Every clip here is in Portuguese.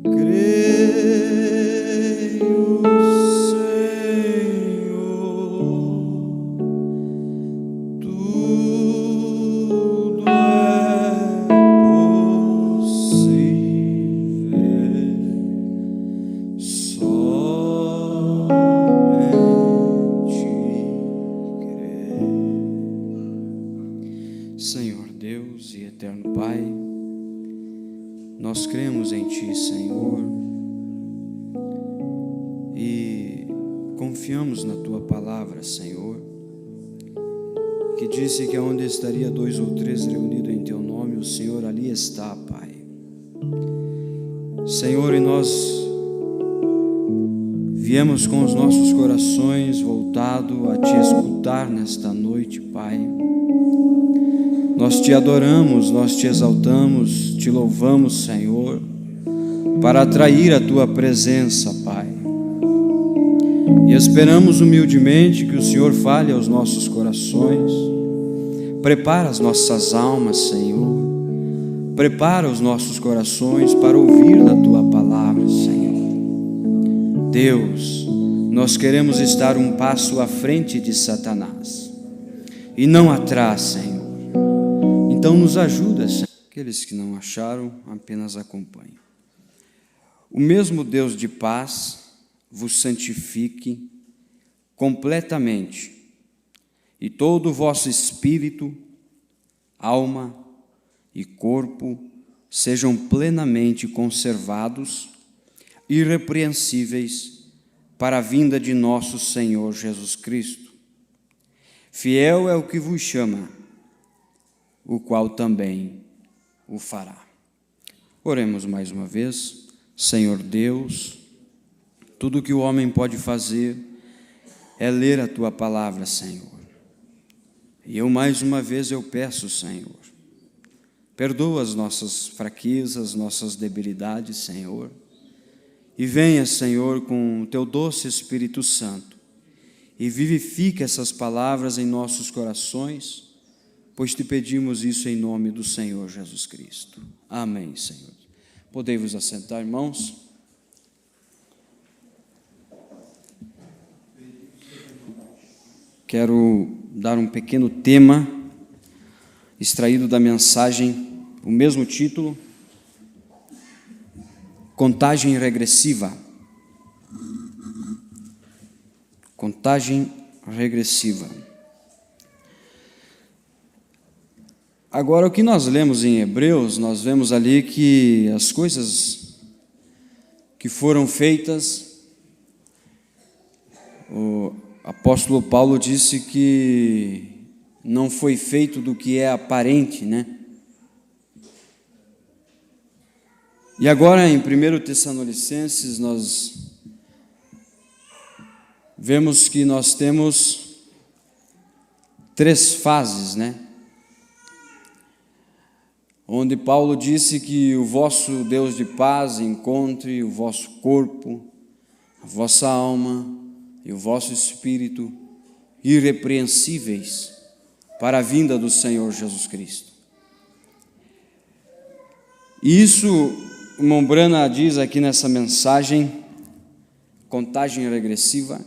Creio, Senhor, tudo é possível, somente crer. Senhor Deus e eterno Pai, nós cremos em Ti, Senhor, e confiamos na Tua palavra, Senhor, que disse que onde estaria 2 ou 3 reunidos em Teu nome, o Senhor ali está, Pai. Senhor, e nós viemos com os nossos corações voltados a Te escutar nesta noite, Pai. Nós Te adoramos, nós Te exaltamos, Te louvamos, Senhor, para atrair a Tua presença, Pai. E esperamos humildemente que o Senhor fale aos nossos corações, prepara as nossas almas, Senhor, prepara os nossos corações para ouvir da Tua palavra, Senhor. Deus, nós queremos estar um passo à frente de Satanás e não atrás, Senhor. Então nos ajuda, Senhor. Aqueles que não acharam, apenas acompanhem. O mesmo Deus de paz vos santifique completamente, e todo o vosso espírito, alma e corpo sejam plenamente conservados, irrepreensíveis, para a vinda de nosso Senhor Jesus Cristo. Fiel é o que vos chama, o qual também o fará. Oremos mais uma vez. Senhor Deus, tudo que o homem pode fazer é ler a Tua palavra, Senhor. E eu mais uma vez eu peço, Senhor, perdoa as nossas fraquezas, nossas debilidades, Senhor, e venha, Senhor, com o Teu doce Espírito Santo e vivifique essas palavras em nossos corações, pois Te pedimos isso em nome do Senhor Jesus Cristo. Amém, Senhor. Podei-vos assentar, irmãos. Quero dar um pequeno tema extraído da mensagem, o mesmo título, Contagem regressiva. Contagem regressiva. Agora, o que nós lemos em Hebreus, nós vemos ali que as coisas que foram feitas, o apóstolo Paulo disse que não foi feito do que é aparente, né? E agora, em 1 Tessalonicenses, nós vemos que nós temos 3 fases, né? Onde Paulo disse que o vosso Deus de paz encontre o vosso corpo, a vossa alma e o vosso espírito irrepreensíveis para a vinda do Senhor Jesus Cristo. E isso, o irmão Brana diz aqui nessa mensagem, contagem regressiva,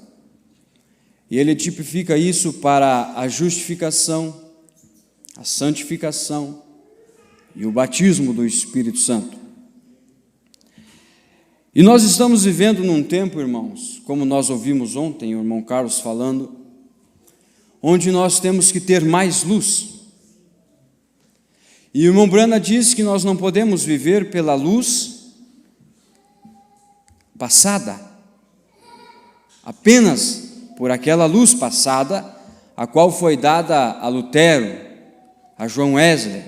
e ele tipifica isso para a justificação, a santificação e o batismo do Espírito Santo. E nós estamos vivendo num tempo, irmãos, como nós ouvimos ontem, o irmão Carlos falando, onde nós temos que ter mais luz. E o irmão Brana diz que nós não podemos viver pela luz passada, apenas por aquela luz passada, a qual foi dada a Lutero, a João Wesley,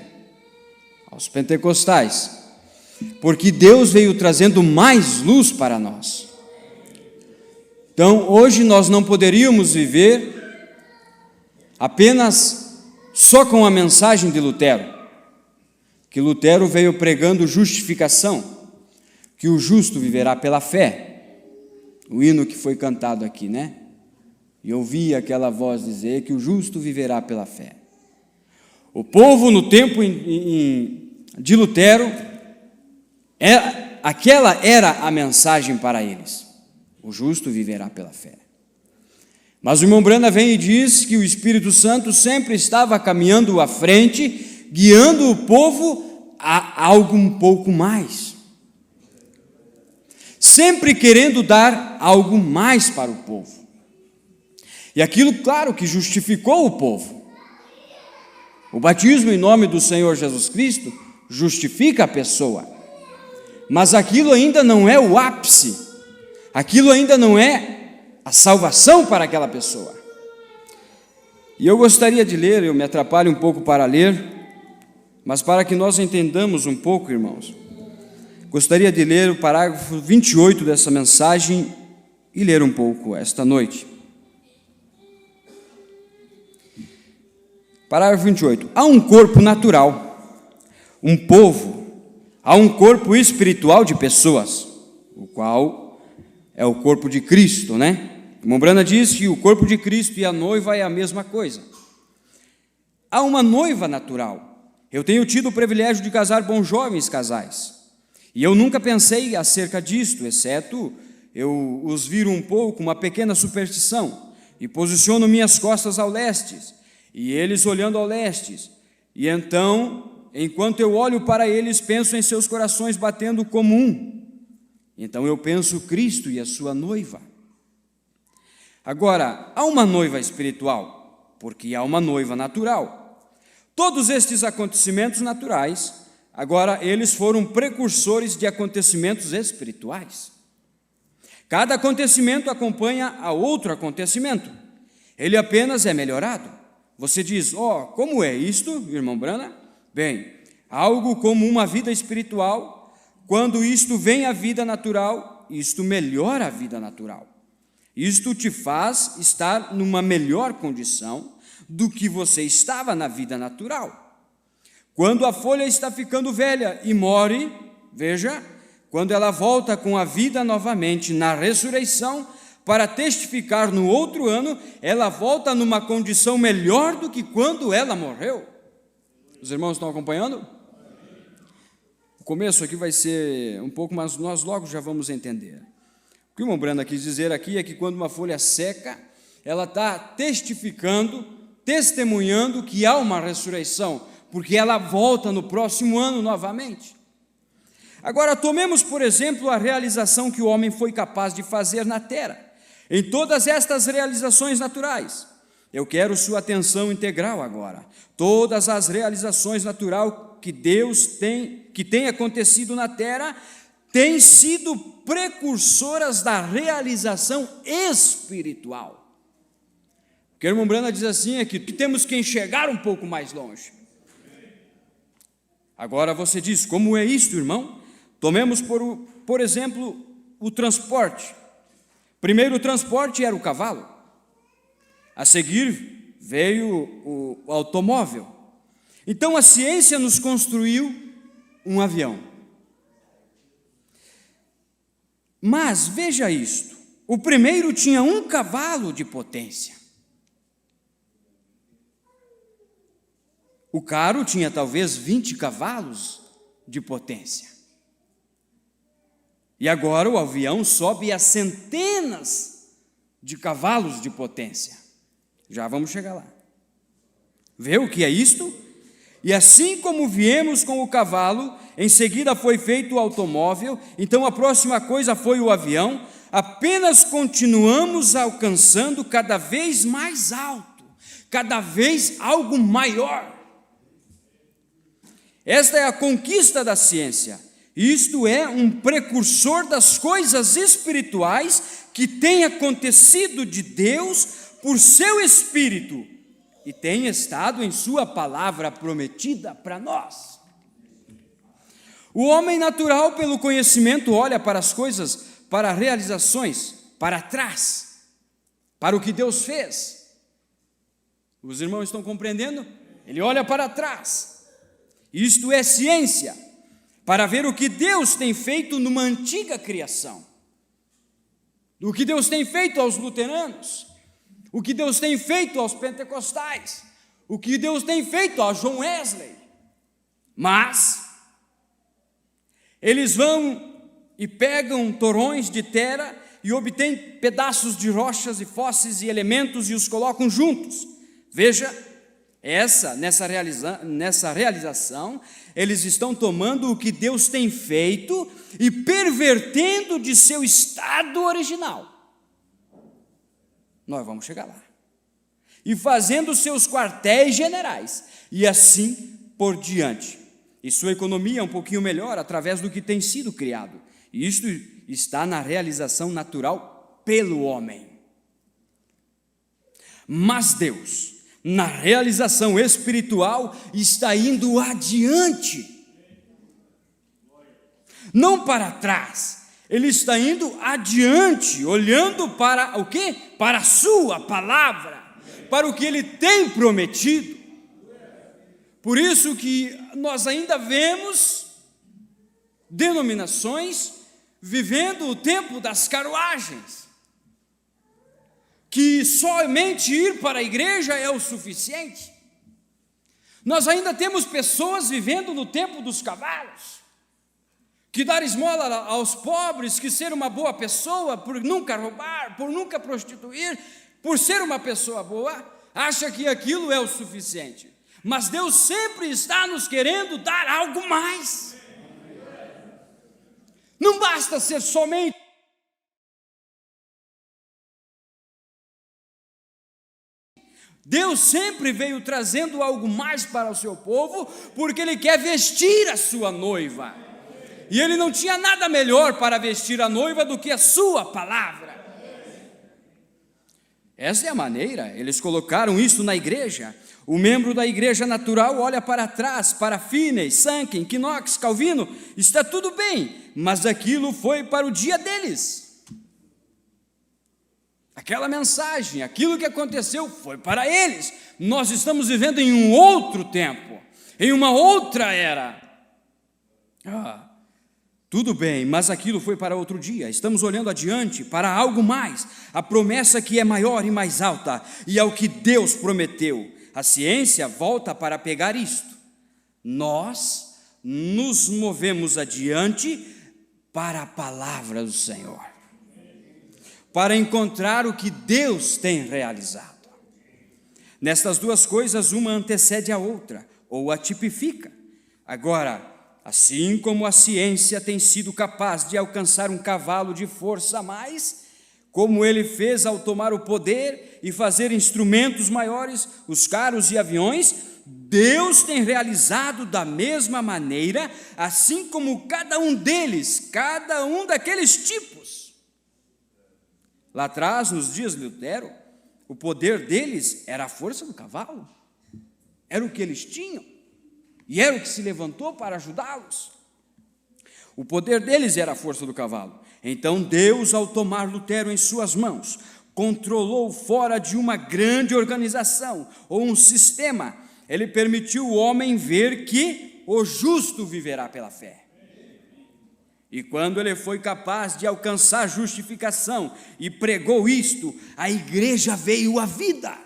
aos pentecostais, porque Deus veio trazendo mais luz para nós. Então, hoje nós não poderíamos viver apenas só com a mensagem de Lutero, que Lutero veio pregando justificação, que o justo viverá pela fé, o hino que foi cantado aqui, né? E ouvi aquela voz dizer que o justo viverá pela fé. O povo no tempo de Lutero aquela era a mensagem para eles: o justo viverá pela fé. Mas o irmão Brana vem e diz que o Espírito Santo sempre estava caminhando à frente, guiando o povo a algo um pouco mais. Sempre querendo dar algo mais para o povo. E aquilo, claro, que justificou o povo. O batismo em nome do Senhor Jesus Cristo justifica a pessoa. Mas aquilo ainda não é o ápice. Aquilo ainda não é a salvação para aquela pessoa. E eu gostaria de ler, eu me atrapalho um pouco para ler, mas para que nós entendamos um pouco, irmãos, gostaria de ler o parágrafo 28 dessa mensagem e ler um pouco esta noite. Parágrafo 28. Há um corpo natural, um povo, há um corpo espiritual de pessoas, o qual é o corpo de Cristo, né? O irmão Brana diz que o corpo de Cristo e a noiva é a mesma coisa. Há uma noiva natural. Eu tenho tido o privilégio de casar bons jovens casais. E eu nunca pensei acerca disto, exceto eu os viro um pouco, uma pequena superstição, e posiciono minhas costas ao leste, e eles olhando ao leste. E então, enquanto eu olho para eles, penso em seus corações batendo como um. Então eu penso Cristo e a sua noiva. Agora, há uma noiva espiritual, porque há uma noiva natural. Todos estes acontecimentos naturais, agora eles foram precursores de acontecimentos espirituais. Cada acontecimento acompanha a outro acontecimento. Ele apenas é melhorado. Você diz, como é isto, irmão Brana? Bem, algo como uma vida espiritual, quando isto vem à vida natural, isto melhora a vida natural. Isto te faz estar numa melhor condição do que você estava na vida natural. Quando a folha está ficando velha e morre, veja, quando ela volta com a vida novamente na ressurreição, para testificar no outro ano, ela volta numa condição melhor do que quando ela morreu. Os irmãos estão acompanhando? O começo aqui vai ser um pouco, mas nós logo já vamos entender. O que o irmão Brana quis dizer aqui é que quando uma folha seca, ela está testificando, testemunhando que há uma ressurreição, porque ela volta no próximo ano novamente. Agora, tomemos, por exemplo, a realização que o homem foi capaz de fazer na terra. Em todas estas realizações naturais, eu quero sua atenção integral agora. Todas as realizações naturais que Deus tem acontecido na terra, têm sido precursoras da realização espiritual. O que o irmão Brana diz assim é que temos que enxergar um pouco mais longe. Agora você diz, como é isto, irmão? Tomemos, por exemplo, o transporte. Primeiro o transporte era o cavalo. A seguir veio o automóvel. Então a ciência nos construiu um avião. Mas veja isto, o primeiro tinha 1 cavalo de potência. O carro tinha talvez 20 cavalos de potência. E agora o avião sobe a centenas de cavalos de potência. Já vamos chegar lá. Vê o que é isto? E assim como viemos com o cavalo, em seguida foi feito o automóvel, então a próxima coisa foi o avião, apenas continuamos alcançando cada vez mais alto, cada vez algo maior. Esta é a conquista da ciência. Isto é um precursor das coisas espirituais que tem acontecido de Deus por seu Espírito e tem estado em sua palavra prometida para nós. O homem natural, pelo conhecimento, olha para as coisas, para realizações, para trás, para o que Deus fez. Os irmãos estão compreendendo? Ele olha para trás. Isto é ciência, para ver o que Deus tem feito numa antiga criação, o que Deus tem feito aos luteranos, o que Deus tem feito aos pentecostais, o que Deus tem feito a John Wesley. Mas eles vão e pegam torões de terra e obtêm pedaços de rochas e fósseis e elementos e os colocam juntos. Veja, nessa realização, eles estão tomando o que Deus tem feito e pervertendo de seu estado original. Nós vamos chegar lá. E fazendo seus quartéis generais, e assim por diante. E sua economia é um pouquinho melhor através do que tem sido criado. E isto está na realização natural pelo homem. Mas Deus, na realização espiritual, está indo adiante. Não para trás. Ele está indo adiante, olhando para o quê? Para a sua palavra, para o que ele tem prometido. Por isso que nós ainda vemos denominações vivendo o tempo das carruagens, que somente ir para a igreja é o suficiente. Nós ainda temos pessoas vivendo no tempo dos cavalos, que dar esmola aos pobres, que ser uma boa pessoa, por nunca roubar, por nunca prostituir, por ser uma pessoa boa, acha que aquilo é o suficiente. Mas Deus sempre está nos querendo dar algo mais. Não basta ser somente Deus sempre veio trazendo algo mais para o seu povo, porque Ele quer vestir a sua noiva. E Ele não tinha nada melhor para vestir a noiva do que a sua palavra. Essa é a maneira, eles colocaram isso na igreja. O membro da igreja natural olha para trás, para Finney, Sanken, Knox, Calvino, está tudo bem, mas aquilo foi para o dia deles. Aquela mensagem, aquilo que aconteceu foi para eles. Nós estamos vivendo em um outro tempo, em uma outra era. Tudo bem, mas aquilo foi para outro dia. Estamos olhando adiante para algo mais, a promessa que é maior e mais alta, e é o que Deus prometeu. A ciência volta para pegar isto. Nós nos movemos adiante para a palavra do Senhor, para encontrar o que Deus tem realizado. Nestas duas coisas, uma antecede a outra, ou a tipifica. Agora, assim como a ciência tem sido capaz de alcançar um cavalo de força a mais, como ele fez ao tomar o poder e fazer instrumentos maiores, os carros e aviões, Deus tem realizado da mesma maneira, assim como cada um deles, cada um daqueles tipos. Lá atrás, nos dias de Lutero, o poder deles era a força do cavalo, era o que eles tinham, e era o que se levantou para ajudá-los. O poder deles era a força do cavalo. Então Deus, ao tomar Lutero em suas mãos, controlou fora de uma grande organização ou um sistema. Ele permitiu o homem ver que o justo viverá pela fé. E quando ele foi capaz de alcançar justificação e pregou isto, a igreja veio à vida.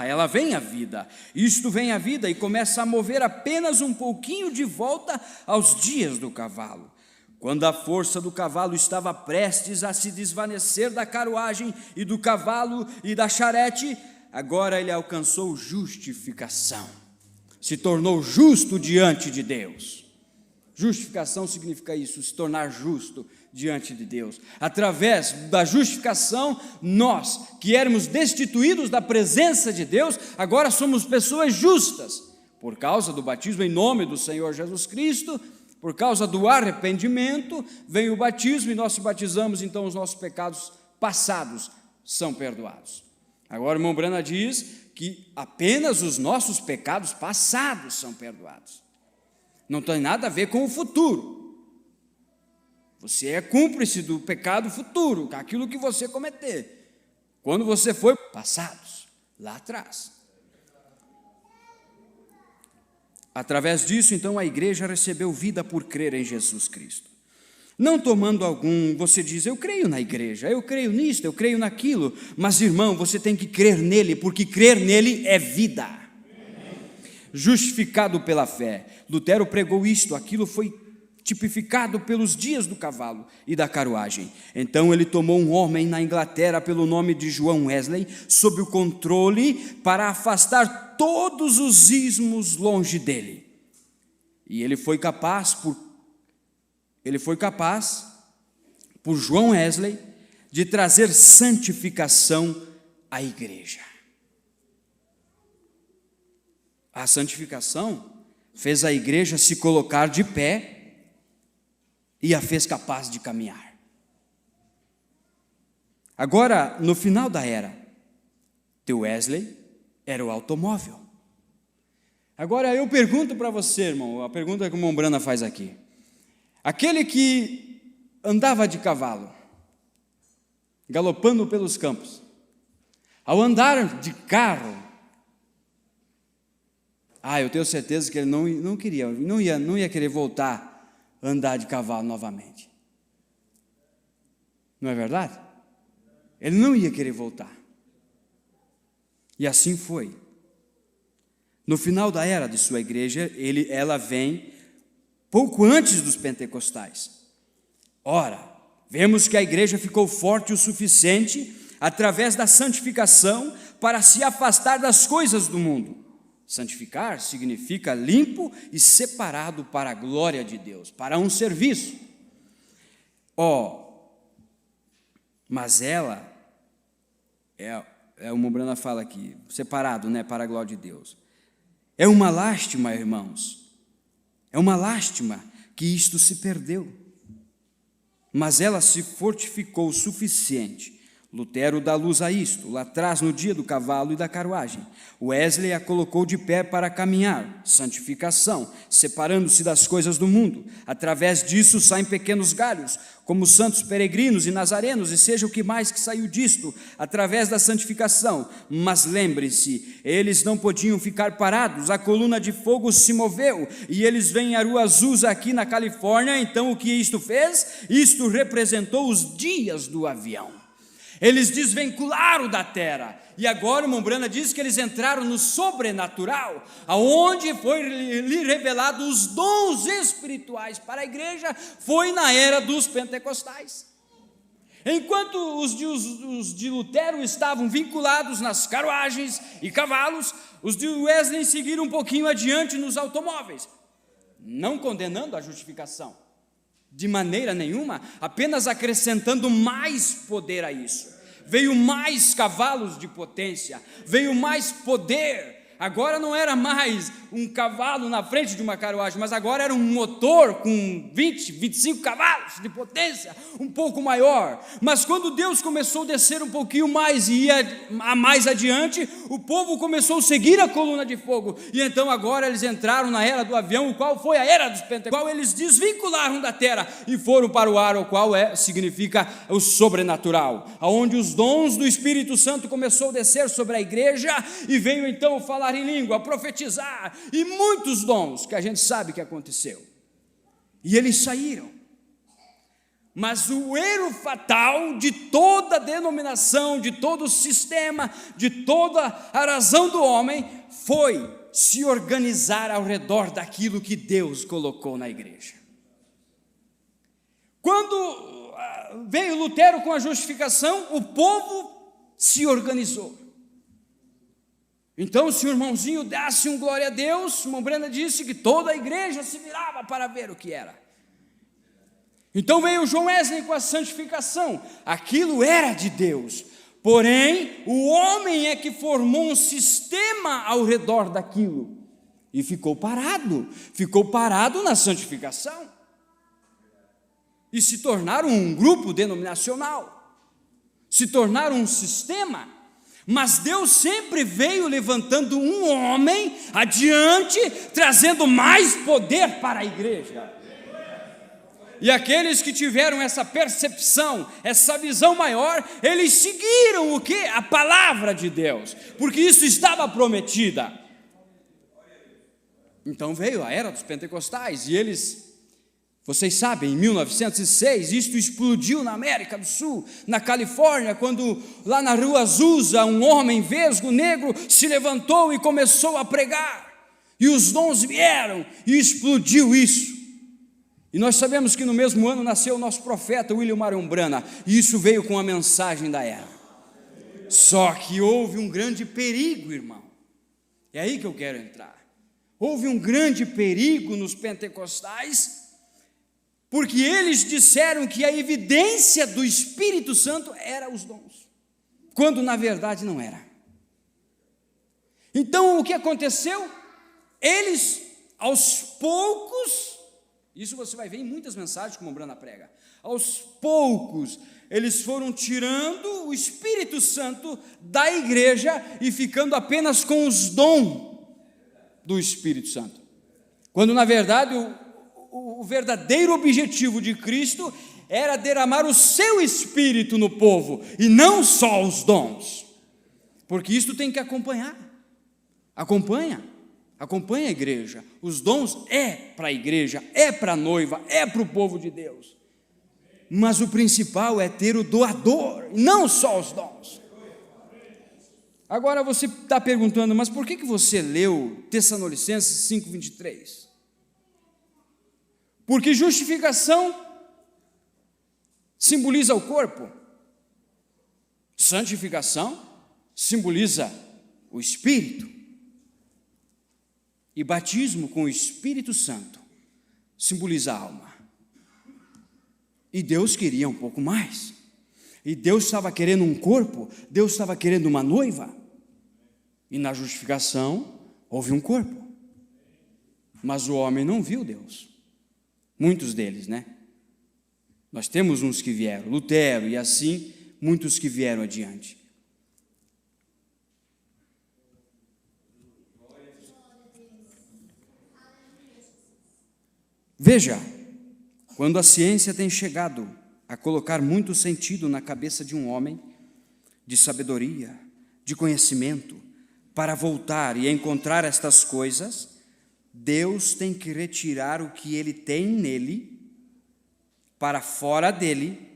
Ela vem à vida. Isto vem à vida e começa a mover apenas um pouquinho de volta aos dias do cavalo. Quando a força do cavalo estava prestes a se desvanecer da carruagem e do cavalo e da charrete, agora ele alcançou justificação. Se tornou justo diante de Deus. Justificação significa isso, se tornar justo diante de Deus. Através da justificação, nós, que éramos destituídos da presença de Deus, agora somos pessoas justas, por causa do batismo em nome do Senhor Jesus Cristo, por causa do arrependimento, vem o batismo e nós se batizamos, então os nossos pecados passados são perdoados. Agora o irmão Branham diz que apenas os nossos pecados passados são perdoados. Não tem nada a ver com o futuro. Você é cúmplice do pecado futuro, aquilo que você cometer, quando você foi passados, lá atrás. Através disso, então, a igreja recebeu vida por crer em Jesus Cristo. Não tomando algum, você diz, eu creio na igreja, eu creio nisto, eu creio naquilo, mas irmão, você tem que crer nele, porque crer nele é vida. Justificado pela fé. Lutero pregou isto, aquilo foi tipificado pelos dias do cavalo e da carruagem. Então ele tomou um homem na Inglaterra pelo nome de João Wesley, sob o controle para afastar todos os ismos longe dele. E ele foi capaz, por João Wesley, de trazer santificação à igreja. A santificação fez a igreja se colocar de pé e a fez capaz de caminhar. Agora, no final da era, de Wesley era o automóvel. Agora eu pergunto para você, irmão, a pergunta que o irmão Brana faz aqui. Aquele que andava de cavalo, galopando pelos campos, ao andar de carro, eu tenho certeza que ele não ia querer voltar a andar de cavalo novamente. Não é verdade? Ele não ia querer voltar. E assim foi. No final da era de sua igreja, ela vem pouco antes dos pentecostais. Ora, vemos que a igreja ficou forte o suficiente, através da santificação, para se afastar das coisas do mundo. Santificar significa limpo e separado para a glória de Deus, para um serviço. Mas ela, o Mombrana fala aqui, separado, para a glória de Deus. É uma lástima, irmãos, é uma lástima que isto se perdeu. Mas ela se fortificou o suficiente. Lutero dá luz a isto, lá atrás no dia do cavalo e da carruagem. Wesley a colocou de pé para caminhar, santificação, separando-se das coisas do mundo. Através disso saem pequenos galhos, como santos peregrinos e nazarenos, e seja o que mais que saiu disto, através da santificação. Mas lembre-se, eles não podiam ficar parados, a coluna de fogo se moveu, e eles vêm a Rua Azusa aqui na Califórnia. Então o que isto fez? Isto representou os dias do avião. Eles desvincularam da terra, e agora o irmão Brana diz que eles entraram no sobrenatural, aonde foi lhe revelado os dons espirituais para a igreja, foi na era dos pentecostais. Enquanto os de Lutero estavam vinculados nas carruagens e cavalos, os de Wesley seguiram um pouquinho adiante nos automóveis, não condenando a justificação, de maneira nenhuma, apenas acrescentando mais poder a isso. Veio mais cavalos de potência, veio mais poder. Agora não era mais um cavalo na frente de uma carruagem, mas agora era um motor com 20, 25 cavalos de potência, um pouco maior. Mas quando Deus começou a descer um pouquinho mais e ia mais adiante, o povo começou a seguir a coluna de fogo. E então agora eles entraram na era do avião, o qual foi a era dos pentecostais, qual eles desvincularam da terra e foram para o ar, o qual significa o sobrenatural, aonde os dons do Espírito Santo começou a descer sobre a igreja, e veio então falar em língua, profetizar, e muitos dons que a gente sabe que aconteceu. E eles saíram. Mas o erro fatal de toda a denominação, de todo o sistema, de toda a razão do homem, foi se organizar ao redor daquilo que Deus colocou na igreja. Quando veio Lutero com a justificação, o povo se organizou. Então, se o irmãozinho desse um glória a Deus, o irmão Brana disse que toda a igreja se virava para ver o que era. Então veio João Wesley com a santificação, aquilo era de Deus, porém o homem é que formou um sistema ao redor daquilo, e ficou parado na santificação, e se tornaram um grupo denominacional, se tornaram um sistema. Mas Deus sempre veio levantando um homem adiante, trazendo mais poder para a igreja. E aqueles que tiveram essa percepção, essa visão maior, eles seguiram o quê? A palavra de Deus, porque isso estava prometida. Então veio a era dos pentecostais, e eles... Vocês sabem, em 1906, isto explodiu na América do Sul, na Califórnia, quando lá na Rua Azusa, um homem vesgo, negro, se levantou e começou a pregar, e os dons vieram, e explodiu isso. E nós sabemos que no mesmo ano nasceu o nosso profeta William Marion Branham, e isso veio com a mensagem da era. Só que houve um grande perigo, irmão. É aí que eu quero entrar. Houve um grande perigo nos pentecostais, porque eles disseram que a evidência do Espírito Santo era os dons, quando na verdade não era. Então o que aconteceu? Eles, aos poucos, isso você vai ver em muitas mensagens como o Branham prega, aos poucos eles foram tirando o Espírito Santo da igreja e ficando apenas com os dons do Espírito Santo, quando na verdade o verdadeiro objetivo de Cristo era derramar o seu Espírito no povo, e não só os dons, porque isso tem que acompanhar, acompanha a igreja, os dons é para a igreja, é para a noiva, é para o povo de Deus, mas o principal é ter o doador, não só os dons. Agora você está perguntando, mas por que você leu Tessalonicenses 5:23? Porque justificação simboliza o corpo, santificação simboliza o Espírito, e batismo com o Espírito Santo simboliza a alma. E Deus queria um pouco mais, e Deus estava querendo um corpo, Deus estava querendo uma noiva, e na justificação houve um corpo, mas o homem não viu Deus, muitos deles, né? Nós temos uns que vieram, Lutero e assim, muitos que vieram adiante. Veja, quando a ciência tem chegado a colocar muito sentido na cabeça de um homem, de sabedoria, de conhecimento, para voltar e encontrar estas coisas, Deus tem que retirar o que Ele tem nele, para fora dele,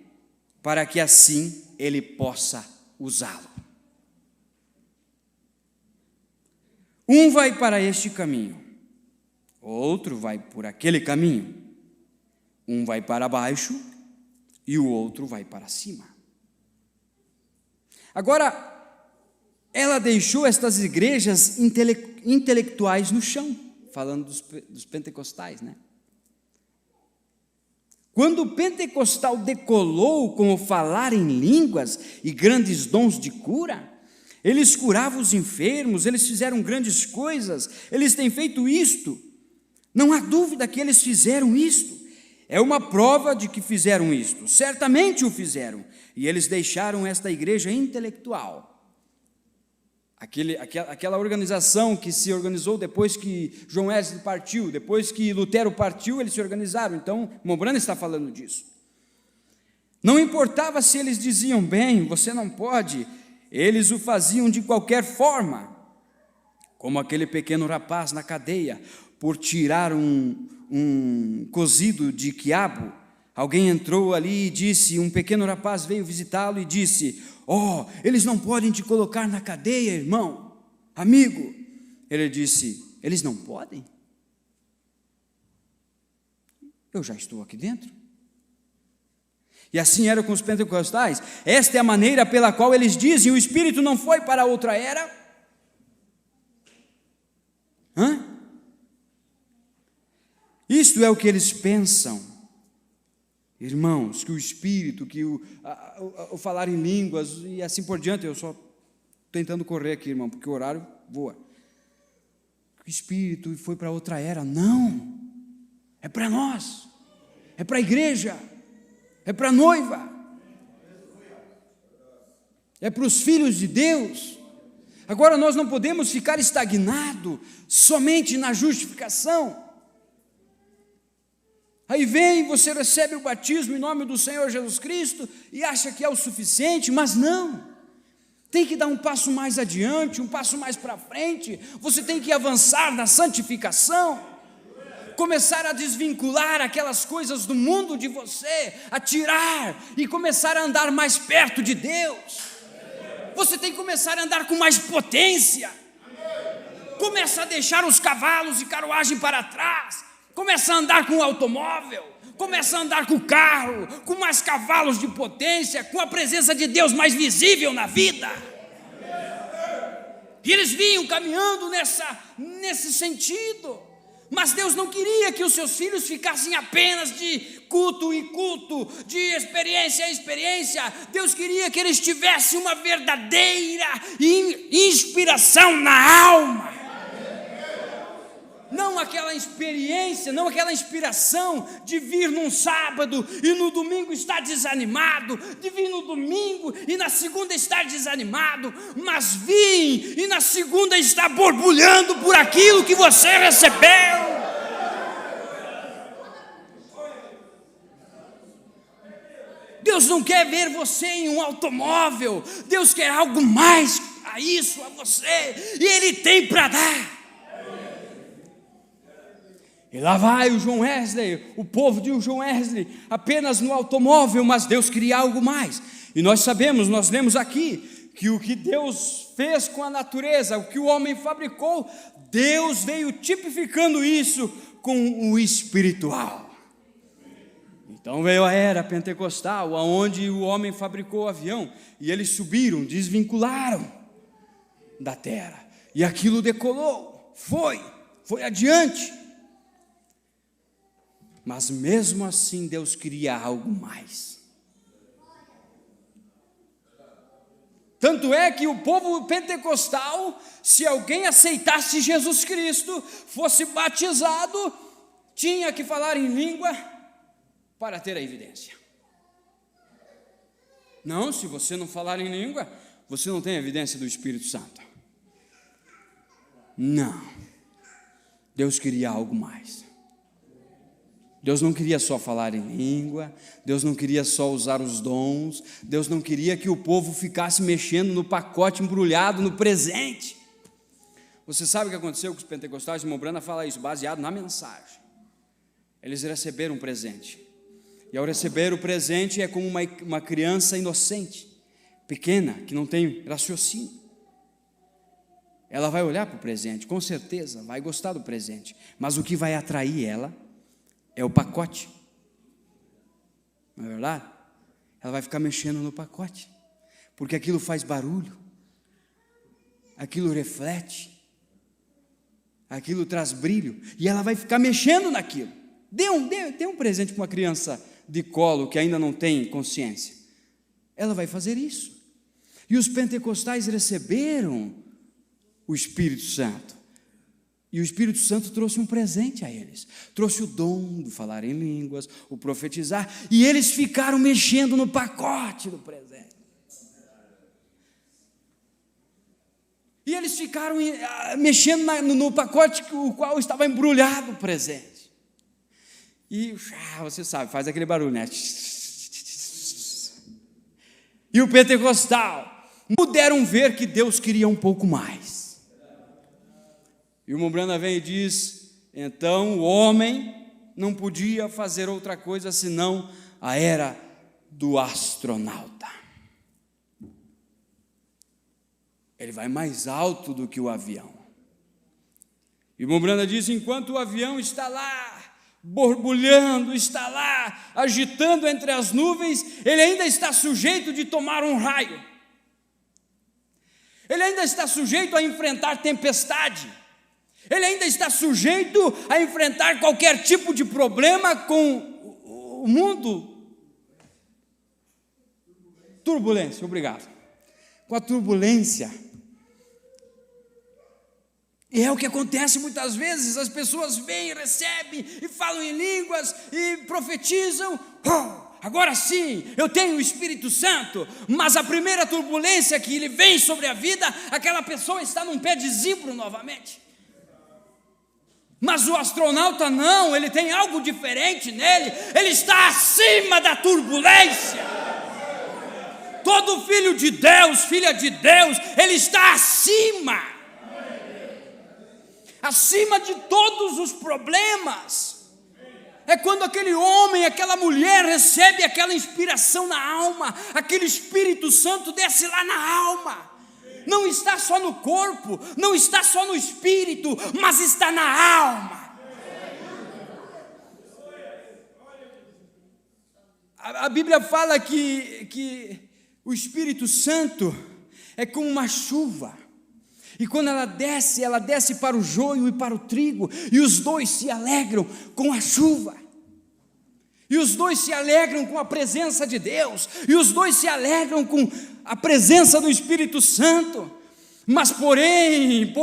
para que assim Ele possa usá-lo. Um vai para este caminho, outro vai por aquele caminho, um vai para baixo e o outro vai para cima. Agora, ela deixou estas igrejas intelectuais no chão, falando dos pentecostais, né? Quando o pentecostal decolou com o falar em línguas e grandes dons de cura, eles curavam os enfermos, eles fizeram grandes coisas, eles têm feito isto. Não há dúvida que eles fizeram isto. É uma prova de que fizeram isto. Certamente o fizeram. E eles deixaram esta igreja intelectual. Aquela organização que se organizou depois que John Wesley partiu, depois que Lutero partiu, eles se organizaram. Então, Branham está falando disso. Não importava se eles diziam bem, você não pode, eles o faziam de qualquer forma. Como aquele pequeno rapaz na cadeia, por tirar um cozido de quiabo, alguém entrou ali e disse, um pequeno rapaz veio visitá-lo e disse, eles não podem te colocar na cadeia, irmão, amigo. Ele disse, eles não podem? Eu já estou aqui dentro. E assim era com os pentecostais. Esta é a maneira pela qual eles dizem, o Espírito não foi para outra era? Isto é o que eles pensam, irmãos, que o Espírito, que o falar em línguas e assim por diante. Eu só tentando correr aqui, irmão, porque o horário voa. O Espírito foi para outra era. Não, é para nós, é para a igreja, é para a noiva, é para os filhos de Deus. Agora nós não podemos ficar estagnados somente na justificação. Aí vem, você recebe o batismo em nome do Senhor Jesus Cristo e acha que é o suficiente, mas não. Tem que dar um passo mais adiante, um passo mais para frente. Você tem que avançar na santificação, começar a desvincular aquelas coisas do mundo de você, a tirar e começar a andar mais perto de Deus. Você tem que começar a andar com mais potência. Começa a deixar os cavalos e carruagem para trás. Começa a andar com o automóvel, começa a andar com o carro, com mais cavalos de potência, com a presença de Deus mais visível na vida. E eles vinham caminhando nesse sentido. Mas Deus não queria que os seus filhos ficassem apenas de culto em culto, de experiência em experiência. Deus queria que eles tivessem uma verdadeira inspiração na alma. Não aquela experiência, não aquela inspiração de vir num sábado e no domingo estar desanimado, de vir no domingo e na segunda estar desanimado, mas vir e na segunda estar borbulhando por aquilo que você recebeu. Deus não quer ver você em um automóvel, Deus quer algo mais a isso, a você, e Ele tem para dar. E lá vai o John Wesley, o povo de John Wesley, apenas no automóvel, mas Deus queria algo mais. E nós sabemos, nós lemos aqui, que o que Deus fez com a natureza, o que o homem fabricou, Deus veio tipificando isso com o espiritual. Então veio a era pentecostal, onde o homem fabricou o avião, e eles subiram, desvincularam da terra, e aquilo decolou, foi adiante. Mas mesmo assim Deus queria algo mais. Tanto é que o povo pentecostal, se alguém aceitasse Jesus Cristo, fosse batizado, tinha que falar em língua para ter a evidência. Não, se você não falar em língua, você não tem a evidência do Espírito Santo. Não. Deus queria algo mais. Deus não queria só falar em língua, Deus não queria só usar os dons, Deus não queria que o povo ficasse mexendo no pacote embrulhado, no presente. Você sabe o que aconteceu com os pentecostais? O Mombrana fala isso, baseado na mensagem. Eles receberam um presente, e ao receber o presente é como uma criança inocente, pequena, que não tem raciocínio. Ela vai olhar para o presente, com certeza, vai gostar do presente, mas o que vai atrair ela é o pacote, não é verdade? Ela vai ficar mexendo no pacote, porque aquilo faz barulho, aquilo reflete, aquilo traz brilho, e ela vai ficar mexendo naquilo. Dê um presente para uma criança de colo que ainda não tem consciência, ela vai fazer isso. E os pentecostais receberam o Espírito Santo. E o Espírito Santo trouxe um presente a eles, trouxe o dom de falar em línguas, o profetizar, e eles ficaram mexendo no pacote do presente. E eles ficaram mexendo no pacote o qual estava embrulhado o presente. E você sabe, faz aquele barulho, né? E o pentecostal puderam ver que Deus queria um pouco mais. E o Mombrana vem e diz, então o homem não podia fazer outra coisa senão a era do astronauta. Ele vai mais alto do que o avião. E o Mombrana diz, enquanto o avião está lá, borbulhando, está lá, agitando entre as nuvens, ele ainda está sujeito de tomar um raio. Ele ainda está sujeito a enfrentar tempestade. Ele ainda está sujeito a enfrentar qualquer tipo de problema com o mundo. Turbulência, obrigado. Com a turbulência. E é o que acontece muitas vezes, as pessoas vêm, recebem e falam em línguas e profetizam. Agora sim, eu tenho o Espírito Santo, mas a primeira turbulência que ele vem sobre a vida, aquela pessoa está num pé de zimbro novamente. Mas o astronauta não, ele tem algo diferente nele, ele está acima da turbulência. Todo filho de Deus, filha de Deus, ele está acima de todos os problemas. É quando aquele homem, aquela mulher recebe aquela inspiração na alma, aquele Espírito Santo desce lá na alma. Não está só no corpo, não está só no espírito, mas está na alma. A Bíblia fala que o Espírito Santo é como uma chuva, e quando ela desce para o joio e para o trigo, e os dois se alegram com a chuva, e os dois se alegram com a presença de Deus, e os dois se alegram com a presença do Espírito Santo. Mas porém,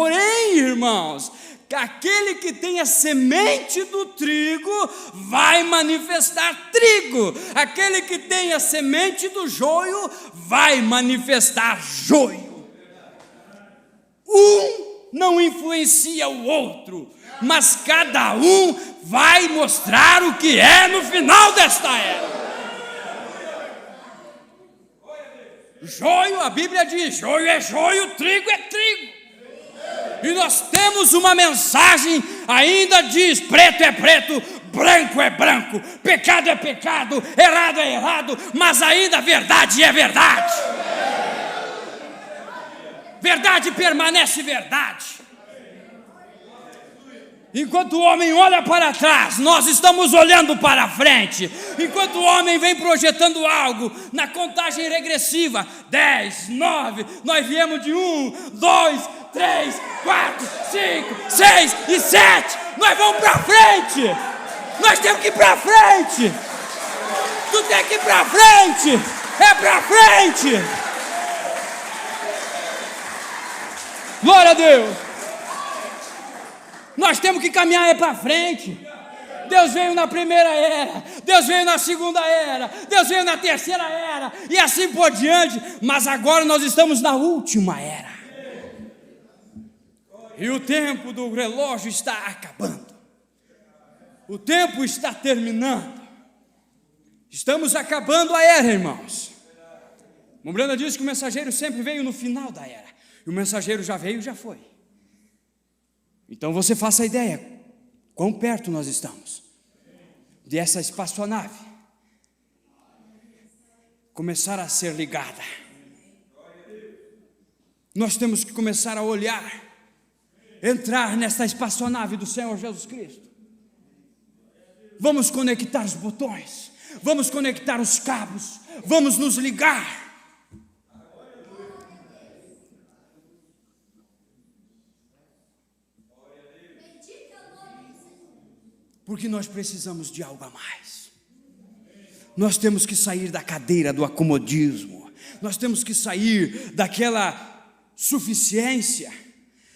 irmãos, aquele que tem a semente do trigo vai manifestar trigo, aquele que tem a semente do joio vai manifestar joio. Um não influencia o outro, mas cada um vai mostrar o que é no final desta era. Joio, a Bíblia diz, joio é joio, trigo é trigo. E nós temos uma mensagem, ainda diz, preto é preto, branco é branco, pecado é pecado, errado é errado, mas ainda verdade é verdade. Verdade permanece verdade. Enquanto o homem olha para trás, nós estamos olhando para frente. Enquanto o homem vem projetando algo na contagem regressiva, 10, 9, nós viemos de 1, 2, 3, 4, 5, 6 e 7. Nós vamos para frente. Nós temos que ir para frente. Tu tem que ir para frente. É para frente. Glória a Deus. Nós temos que caminhar para frente. Deus veio na primeira era, Deus veio na segunda era, Deus veio na terceira era, e assim por diante. Mas agora nós estamos na última era, e o tempo do relógio está acabando, o tempo está terminando. Estamos acabando a era, irmãos. Mombrana diz que o mensageiro sempre veio no final da era, e o mensageiro já veio, já foi. Então você faça a ideia, quão perto nós estamos dessa espaçonave começar a ser ligada. Nós temos que começar a olhar, entrar nessa espaçonave do Senhor Jesus Cristo. Vamos conectar os botões, vamos conectar os cabos, vamos nos ligar. Porque nós precisamos de algo a mais. Nós temos que sair da cadeira do acomodismo. Nós temos que sair daquela suficiência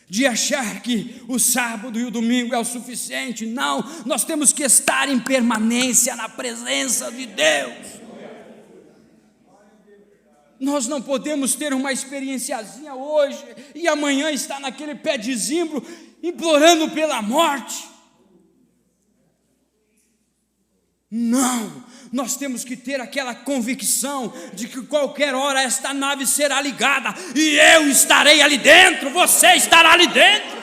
de achar que o sábado e o domingo é o suficiente. Não, nós temos que estar em permanência na presença de Deus. Nós não podemos ter uma experienciazinha hoje e amanhã estar naquele pé de zimbro implorando pela morte. Não, nós temos que ter aquela convicção de que qualquer hora esta nave será ligada e eu estarei ali dentro, você estará ali dentro.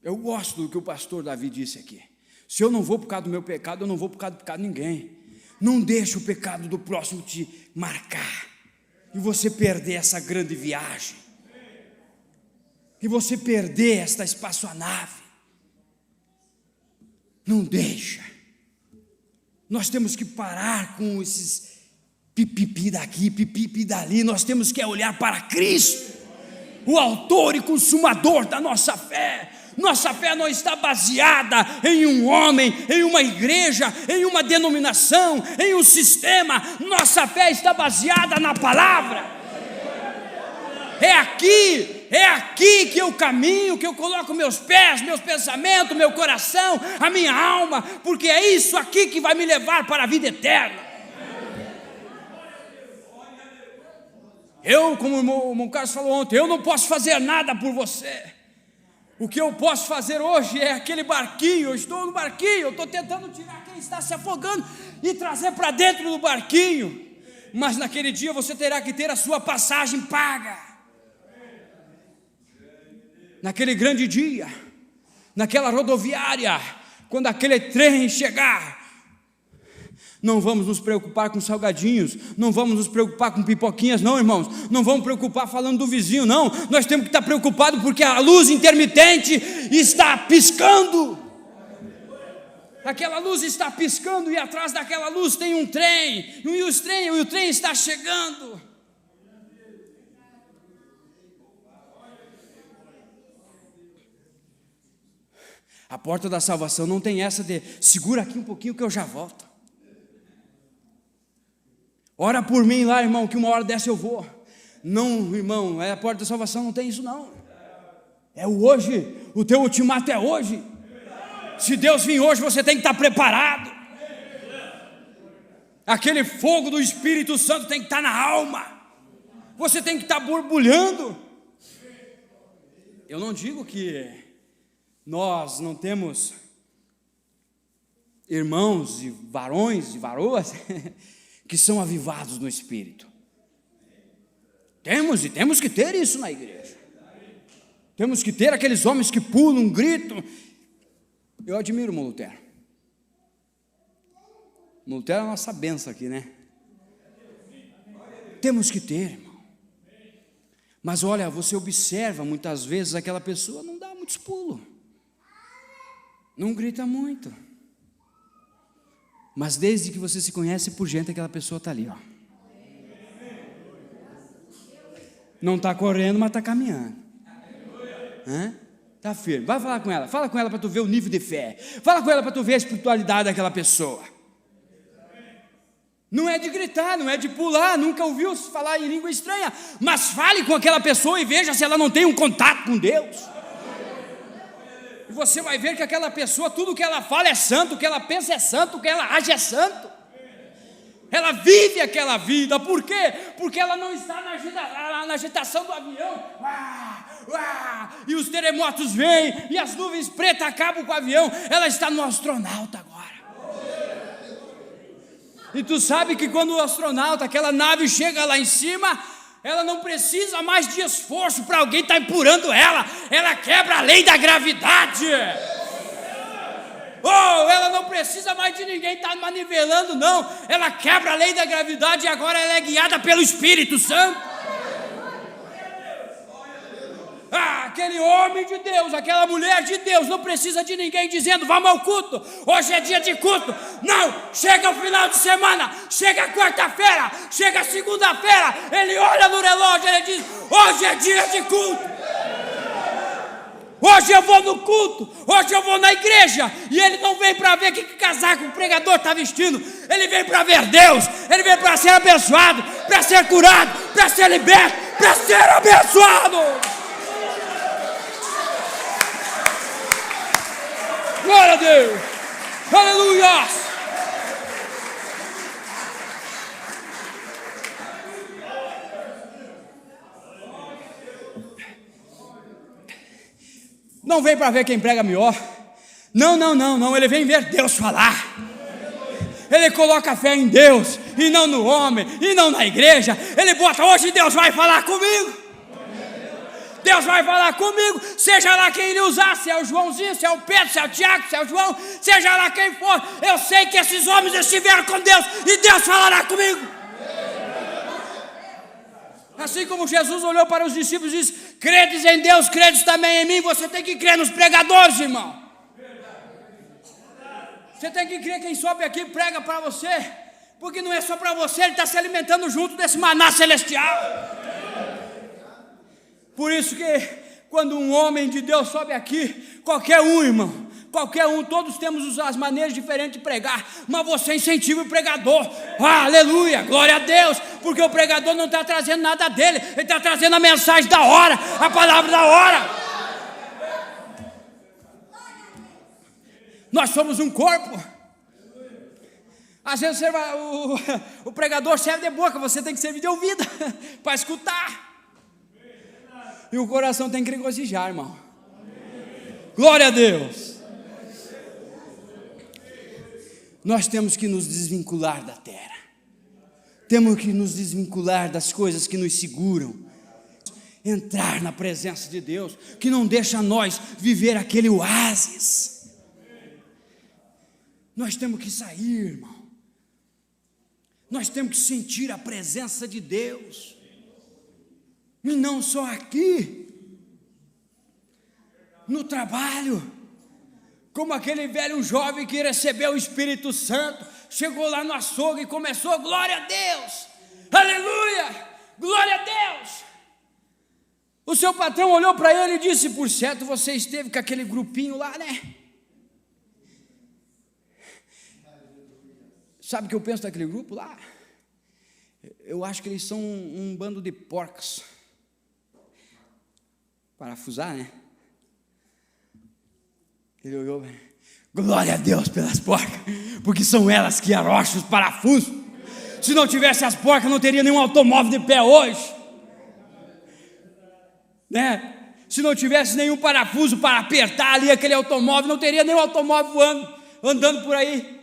Eu gosto do que o pastor Davi disse aqui. Se eu não vou por causa do meu pecado, eu não vou por causa do pecado de ninguém. Não deixe o pecado do próximo te marcar e você perder essa grande viagem. E você perder esta espaçonave. Não deixa. Nós temos que parar com esses pipipi daqui, pipipi dali. Nós temos que olhar para Cristo, o autor e consumador da nossa fé. Nossa fé não está baseada em um homem, em uma igreja, em uma denominação, em um sistema. Nossa fé está baseada na palavra. É aqui que eu caminho, que eu coloco meus pés, meus pensamentos, meu coração, a minha alma, porque é isso aqui que vai me levar para a vida eterna. Eu, como o irmão Carlos falou ontem, eu não posso fazer nada por você. O que eu posso fazer hoje é aquele barquinho, eu estou no barquinho, eu estou tentando tirar quem está se afogando e trazer para dentro do barquinho, mas naquele dia você terá que ter a sua passagem paga. Naquele grande dia, naquela rodoviária, quando aquele trem chegar, Não vamos nos preocupar com salgadinhos, não vamos nos preocupar com pipoquinhas, não, irmãos. Não vamos preocupar falando do vizinho, não. Nós temos que estar preocupados porque a luz intermitente está piscando. Aquela luz está piscando e atrás daquela luz tem um trem, e o trem está chegando. A porta da salvação não tem essa de segura aqui um pouquinho que eu já volto. Ora por mim lá, irmão, que uma hora dessa eu vou. Não, irmão, a porta da salvação não tem isso não. É o hoje, o teu ultimato é hoje. Se Deus vir hoje, você tem que estar preparado. Aquele fogo do Espírito Santo tem que estar na alma. Você tem que estar borbulhando. Eu não digo que nós não temos irmãos e varões e varoas que são avivados no Espírito. Temos que ter isso na igreja. Temos que ter aqueles homens que pulam, gritam. Eu admiro o irmão Lutero. O Lutero é a nossa bênção aqui, né? Temos que ter, irmão. Mas olha, você observa muitas vezes aquela pessoa não dá muitos pulos. Não grita muito. Mas desde que você se conhece por gente, aquela pessoa está ali, ó. Não está correndo, mas está caminhando. Está firme. Vai falar com ela. Fala com ela para tu ver o nível de fé. Fala com ela para tu ver a espiritualidade daquela pessoa. Não é de gritar, não é de pular. Nunca ouviu falar em língua estranha. Mas fale com aquela pessoa e veja se ela não tem um contato com Deus. E você vai ver que aquela pessoa, tudo que ela fala é santo, o que ela pensa é santo, o que ela age é santo. Ela vive aquela vida. Por quê? Porque ela não está na agitação do avião. E os terremotos vêm e as nuvens pretas acabam com o avião. Ela está no astronauta agora. E tu sabe que quando o astronauta, aquela nave chega lá em cima, ela não precisa mais de esforço para alguém estar empurrando ela. Ela quebra a lei da gravidade. Ela não precisa mais de ninguém estar manivelando, não. Ela quebra a lei da gravidade e agora ela é guiada pelo Espírito Santo. Aquele homem de Deus, aquela mulher de Deus não precisa de ninguém dizendo vamos ao culto, hoje é dia de culto. Não, chega o final de semana, chega a quarta-feira, chega a segunda-feira, ele olha no relógio, ele diz hoje é dia de culto. Hoje eu vou no culto, hoje eu vou na igreja. E ele não vem para ver que casaco o pregador está vestindo. Ele vem para ver Deus. Ele vem para ser abençoado, para ser curado, para ser liberto, para ser abençoado. Glória a Deus. Aleluia. Não vem para ver quem prega melhor. Não. Ele vem ver Deus falar. Ele coloca fé em Deus e não no homem, e não na igreja. Ele bota, hoje Deus vai falar comigo. Deus vai falar comigo, seja lá quem ele usar, se é o Joãozinho, se é o Pedro, se é o Tiago, se é o João, seja lá quem for. Eu sei que esses homens estiveram com Deus e Deus falará comigo. Assim como Jesus olhou para os discípulos e disse, credes em Deus, credes também em mim. Você tem que crer nos pregadores, irmão. Você tem que crer quem sobe aqui e prega para você. Porque não é só para você, ele está se alimentando junto desse maná celestial. Por isso que quando um homem de Deus sobe aqui, qualquer um, irmão, qualquer um, todos temos as maneiras diferentes de pregar, mas você incentiva o pregador. Aleluia, glória a Deus, porque o pregador não está trazendo nada dele, ele está trazendo a mensagem da hora, a palavra da hora. Nós somos um corpo. Às vezes o pregador serve de boca, você tem que servir de ouvido para escutar. E o coração tem que regozijar, irmão. Glória a Deus. Nós temos que nos desvincular da terra. Temos que nos desvincular das coisas que nos seguram. Entrar na presença de Deus, que não deixa nós viver aquele oásis. Nós temos que sair, irmão. Nós temos que sentir a presença de Deus, e não só aqui, no trabalho, como aquele velho jovem que recebeu o Espírito Santo, chegou lá no açougue e começou, glória a Deus, aleluia, glória a Deus. O seu patrão olhou para ele e disse, por certo você esteve com aquele grupinho lá, né? Sabe o que eu penso daquele grupo lá? Eu acho que eles são um bando de porcos. Parafusar, né? Ele olhou, glória a Deus pelas porcas, porque são elas que arrocham os parafusos. Se não tivesse as porcas, não teria nenhum automóvel de pé hoje, né? Se não tivesse nenhum parafuso para apertar ali aquele automóvel, não teria nenhum automóvel andando por aí.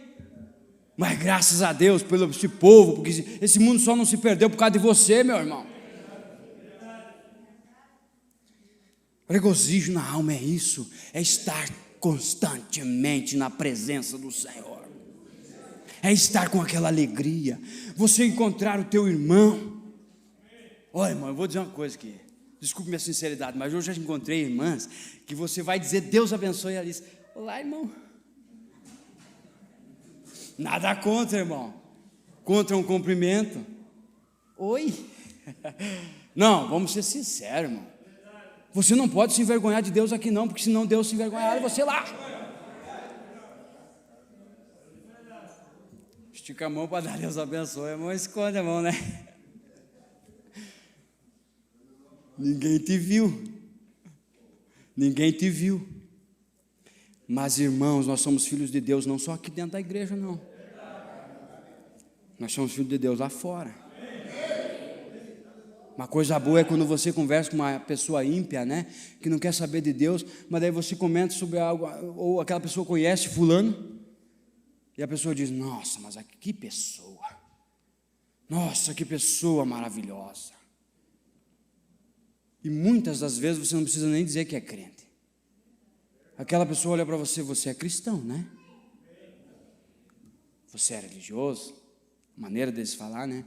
Mas graças a Deus pelo esse povo, porque esse mundo só não se perdeu por causa de você, meu irmão. Regozijo na alma é isso, é estar constantemente na presença do Senhor, é estar com aquela alegria, você encontrar o teu irmão. Olha, irmão, eu vou dizer uma coisa aqui, desculpe minha sinceridade, mas eu já encontrei irmãs que você vai dizer Deus abençoe, e ela diz, olá, irmão. Nada contra, irmão, contra um cumprimento, oi. Não, vamos ser sinceros, irmão, você não pode se envergonhar de Deus aqui não, porque senão Deus se envergonhar de você lá. Estica a mão para dar Deus abençoe, a mão esconde a mão, né? Ninguém te viu, mas irmãos, nós somos filhos de Deus, não só aqui dentro da igreja não, nós somos filhos de Deus lá fora. Uma coisa boa é quando você conversa com uma pessoa ímpia, né, que não quer saber de Deus, mas daí você comenta sobre algo, ou aquela pessoa conhece fulano, e a pessoa diz, nossa, mas que pessoa, nossa, que pessoa maravilhosa. E muitas das vezes você não precisa nem dizer que é crente. Aquela pessoa olha para você, você é cristão, né? Você é religioso, maneira deles falar, né?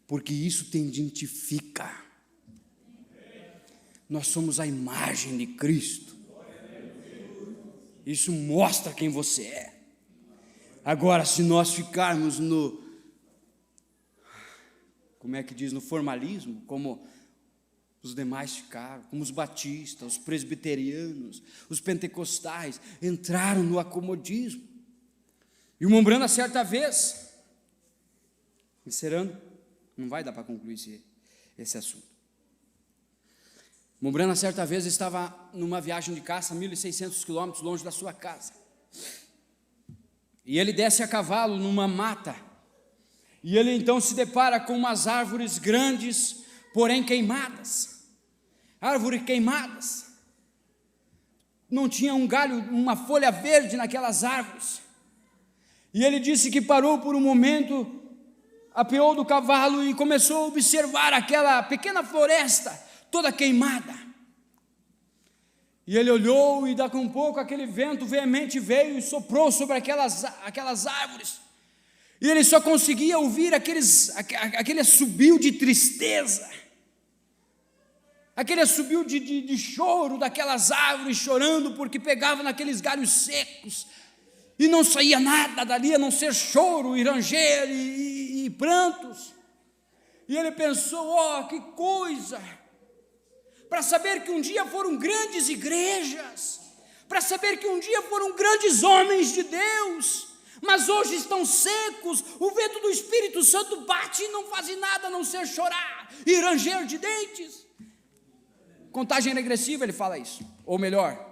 Porque isso te identifica. Nós somos a imagem de Cristo. Isso mostra quem você é. Agora, se nós ficarmos no, como é que diz, no formalismo, como os demais ficaram, como os batistas, os presbiterianos, os pentecostais, entraram no acomodismo. E o Mombrana, certa vez, encerrando, não vai dar para concluir esse assunto. Mombrana, certa vez, estava numa viagem de caça, 1.600 quilômetros longe da sua casa. E ele desce a cavalo numa mata. E ele então se depara com umas árvores grandes, porém queimadas. Árvores queimadas. Não tinha um galho, uma folha verde naquelas árvores. E ele disse que parou por um momento, apeou do cavalo e começou a observar aquela pequena floresta toda queimada. E ele olhou e daqui a um pouco aquele vento veemente veio e soprou sobre aquelas árvores. E ele só conseguia ouvir aquele assobio de tristeza, aquele assobio de choro daquelas árvores chorando porque pegavam naqueles galhos secos. E não saía nada dali a não ser choro e ranger e prantos. E ele pensou, que coisa, para saber que um dia foram grandes igrejas, para saber que um dia foram grandes homens de Deus, mas hoje estão secos, o vento do Espírito Santo bate e não faz nada a não ser chorar e ranger de dentes. Contagem regressiva, ele fala isso, ou melhor,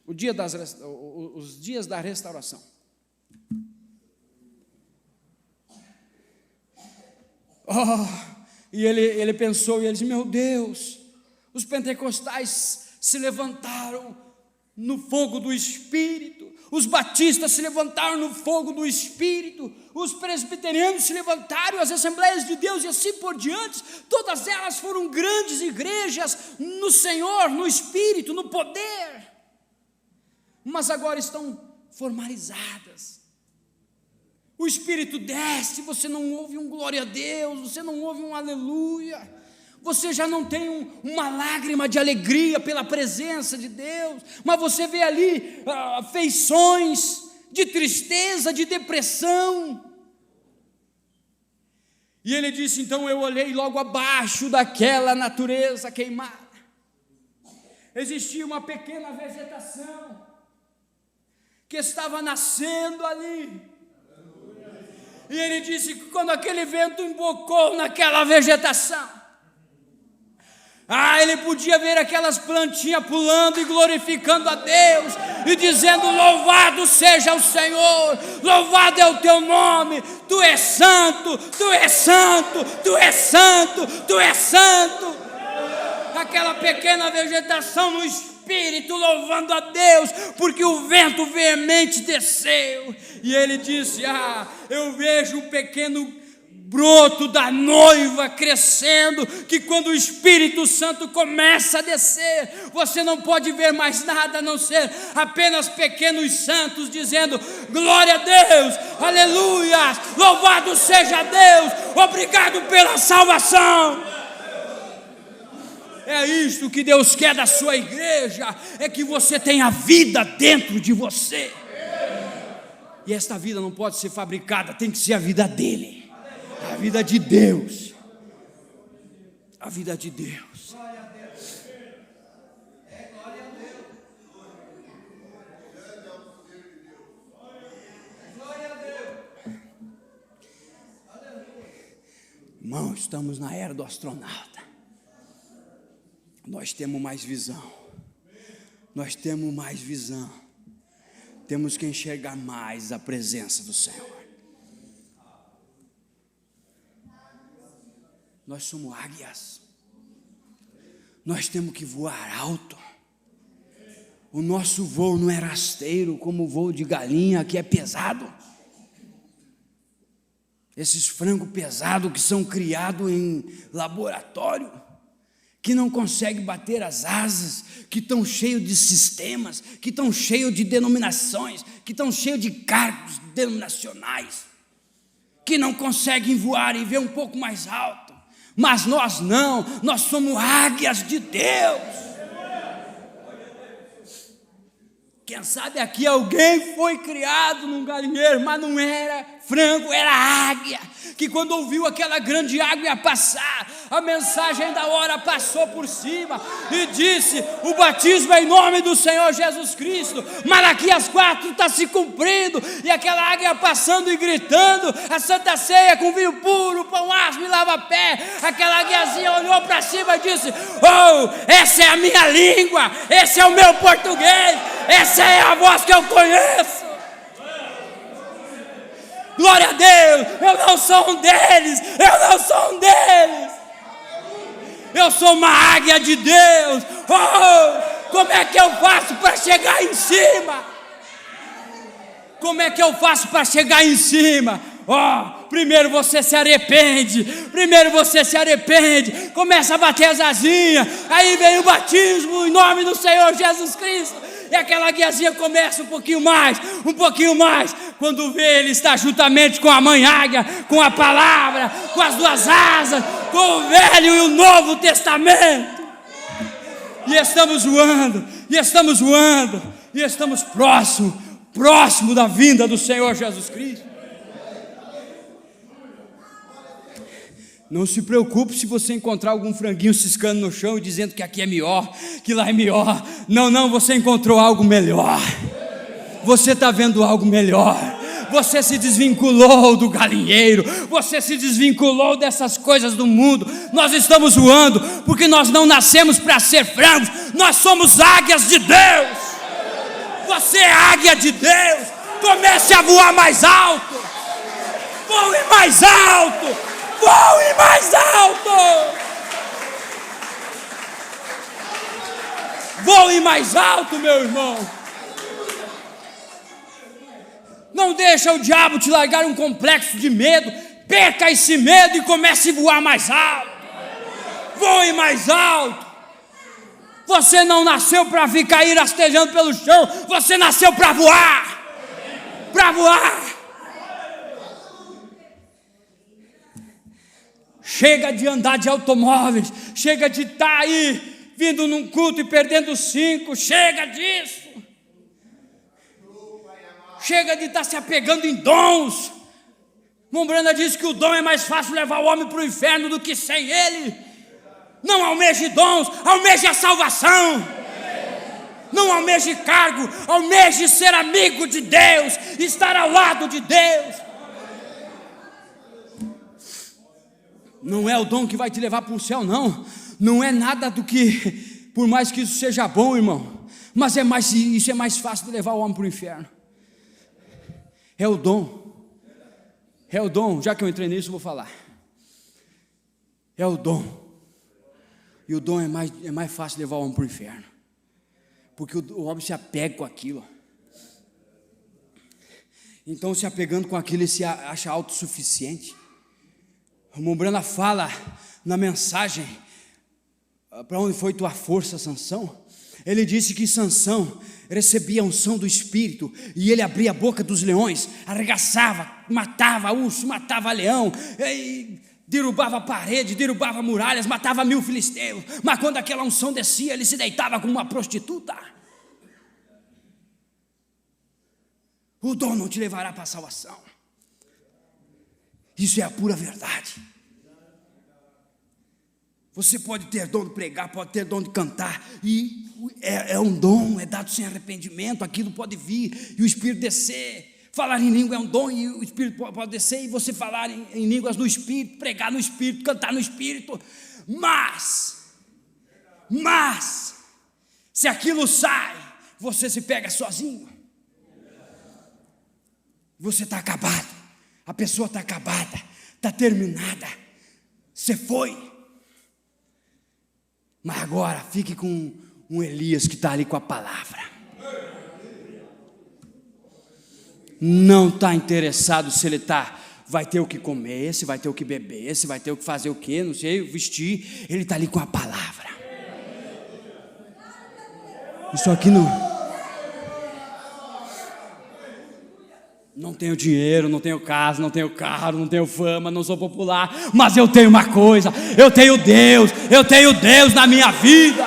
os dias da restauração. E ele pensou, e ele disse, meu Deus, os pentecostais se levantaram no fogo do Espírito, os batistas se levantaram no fogo do Espírito, os presbiterianos se levantaram, as Assembleias de Deus e assim por diante, todas elas foram grandes igrejas no Senhor, no Espírito, no poder, mas agora estão formalizadas, O Espírito desce, você não ouve um glória a Deus, você não ouve um aleluia, você já não tem uma lágrima de alegria pela presença de Deus, mas você vê ali feições de tristeza, de depressão. E ele disse: então eu olhei logo abaixo daquela natureza queimada, existia uma pequena vegetação que estava nascendo ali. E ele disse que quando aquele vento embocou naquela vegetação, ele podia ver aquelas plantinhas pulando e glorificando a Deus, e dizendo: louvado seja o Senhor, louvado é o teu nome, tu és santo, tu és santo, tu és santo, tu és santo. Aquela pequena vegetação no Espírito louvando a Deus, porque o vento veemente desceu. E ele disse: eu vejo um pequeno broto da noiva crescendo, que quando o Espírito Santo começa a descer, você não pode ver mais nada a não ser apenas pequenos santos dizendo: glória a Deus, aleluia, louvado seja Deus, obrigado pela salvação. É isto que Deus quer da sua igreja, é que você tenha vida dentro de você. E esta vida não pode ser fabricada, tem que ser a vida dele, a vida de Deus, a vida de Deus. Irmão, estamos na era do astronauta. Nós temos mais visão. Nós temos mais visão. Temos que enxergar mais a presença do Senhor. Nós somos águias. Nós temos que voar alto. O nosso voo não é rasteiro como o voo de galinha, que é pesado. Esses frangos pesados que são criados em laboratório, que não conseguem bater as asas, que estão cheios de sistemas, que estão cheios de denominações, que estão cheios de cargos denominacionais, que não conseguem voar e ver um pouco mais alto. Mas nós não, nós somos águias de Deus. Quem sabe aqui alguém foi criado num galinheiro, mas não era frango, era águia, que quando ouviu aquela grande águia passar, a mensagem da hora passou por cima e disse: o batismo é em nome do Senhor Jesus Cristo. Malaquias 4 está se cumprindo, e aquela águia passando e gritando a Santa Ceia com vinho puro, pão asmo e lava-pé. Aquela águiazinha olhou para cima e disse: oh, essa é a minha língua, esse é o meu português, essa é a voz que eu conheço. Glória a Deus, eu não sou um deles, eu não sou um deles. Eu sou uma águia de Deus. Oh, como é que eu faço para chegar em cima? Como é que eu faço para chegar em cima? Primeiro você se arrepende, começa a bater as asinhas, aí vem o batismo em nome do Senhor Jesus Cristo. E aquela guiazinha começa um pouquinho mais, quando vê, ele está juntamente com a mãe águia, com a palavra, com as duas asas, com o Velho e o Novo Testamento. E estamos voando, e estamos próximo da vinda do Senhor Jesus Cristo. Não se preocupe se você encontrar algum franguinho ciscando no chão e dizendo que aqui é melhor, que lá é melhor. Não, você encontrou algo melhor. Você está vendo algo melhor. Você se desvinculou do galinheiro, você se desvinculou dessas coisas do mundo. Nós estamos voando porque nós não nascemos para ser frangos, nós somos águias de Deus. Você é águia de Deus. Comece a voar mais alto. Voe mais alto. Voe mais alto! Voe mais alto, meu irmão! Não deixa o diabo te largar um complexo de medo. Perca esse medo e comece a voar mais alto. Voe mais alto! Você não nasceu para ficar aí rastejando pelo chão. Você nasceu para voar! Para voar! Chega de andar de automóveis, chega de estar aí, vindo num culto e perdendo 5, chega disso. Chega de estar se apegando em dons. Mombrana diz que o dom é mais fácil levar o homem para o inferno do que sem ele. Não almeje dons, almeje a salvação. Não almeje cargo, almeje ser amigo de Deus, estar ao lado de Deus. Não é o dom que vai te levar para o céu, não. Não é nada do que, por mais que isso seja bom, irmão, mas isso é mais fácil de levar o homem para o inferno. É o dom. É o dom. Já que eu entrei nisso, eu vou falar. É o dom. E o dom é mais fácil de levar o homem para o inferno, porque o homem se apega com aquilo. Então, se apegando com aquilo, ele se acha autossuficiente. O Mombrana fala na mensagem, para onde foi tua força, Sansão? Ele disse que Sansão recebia a unção do Espírito, e ele abria a boca dos leões, arregaçava, matava urso, matava leão, derrubava a parede, derrubava muralhas, matava 1000 filisteus. Mas quando aquela unção descia, ele se deitava como uma prostituta. O dom não te levará para a salvação. Isso é a pura verdade. Você pode ter dom de pregar, pode ter dom de cantar, e é um dom, é dado sem arrependimento. Aquilo pode vir e o Espírito descer. Falar em língua é um dom e o Espírito pode descer, e você falar em línguas no Espírito, pregar no Espírito, cantar no Espírito. Mas, se aquilo sai, você se pega sozinho. Você está acabado, a pessoa está acabada, está terminada, você foi. Mas agora fique com um Elias que está ali com a palavra. Não está interessado se ele vai ter o que comer, se vai ter o que beber, se vai ter o que fazer o que, não sei, vestir. Ele está ali com a palavra. Isso aqui não tenho dinheiro, não tenho casa, não tenho carro, não tenho fama, não sou popular, mas eu tenho uma coisa, eu tenho Deus na minha vida.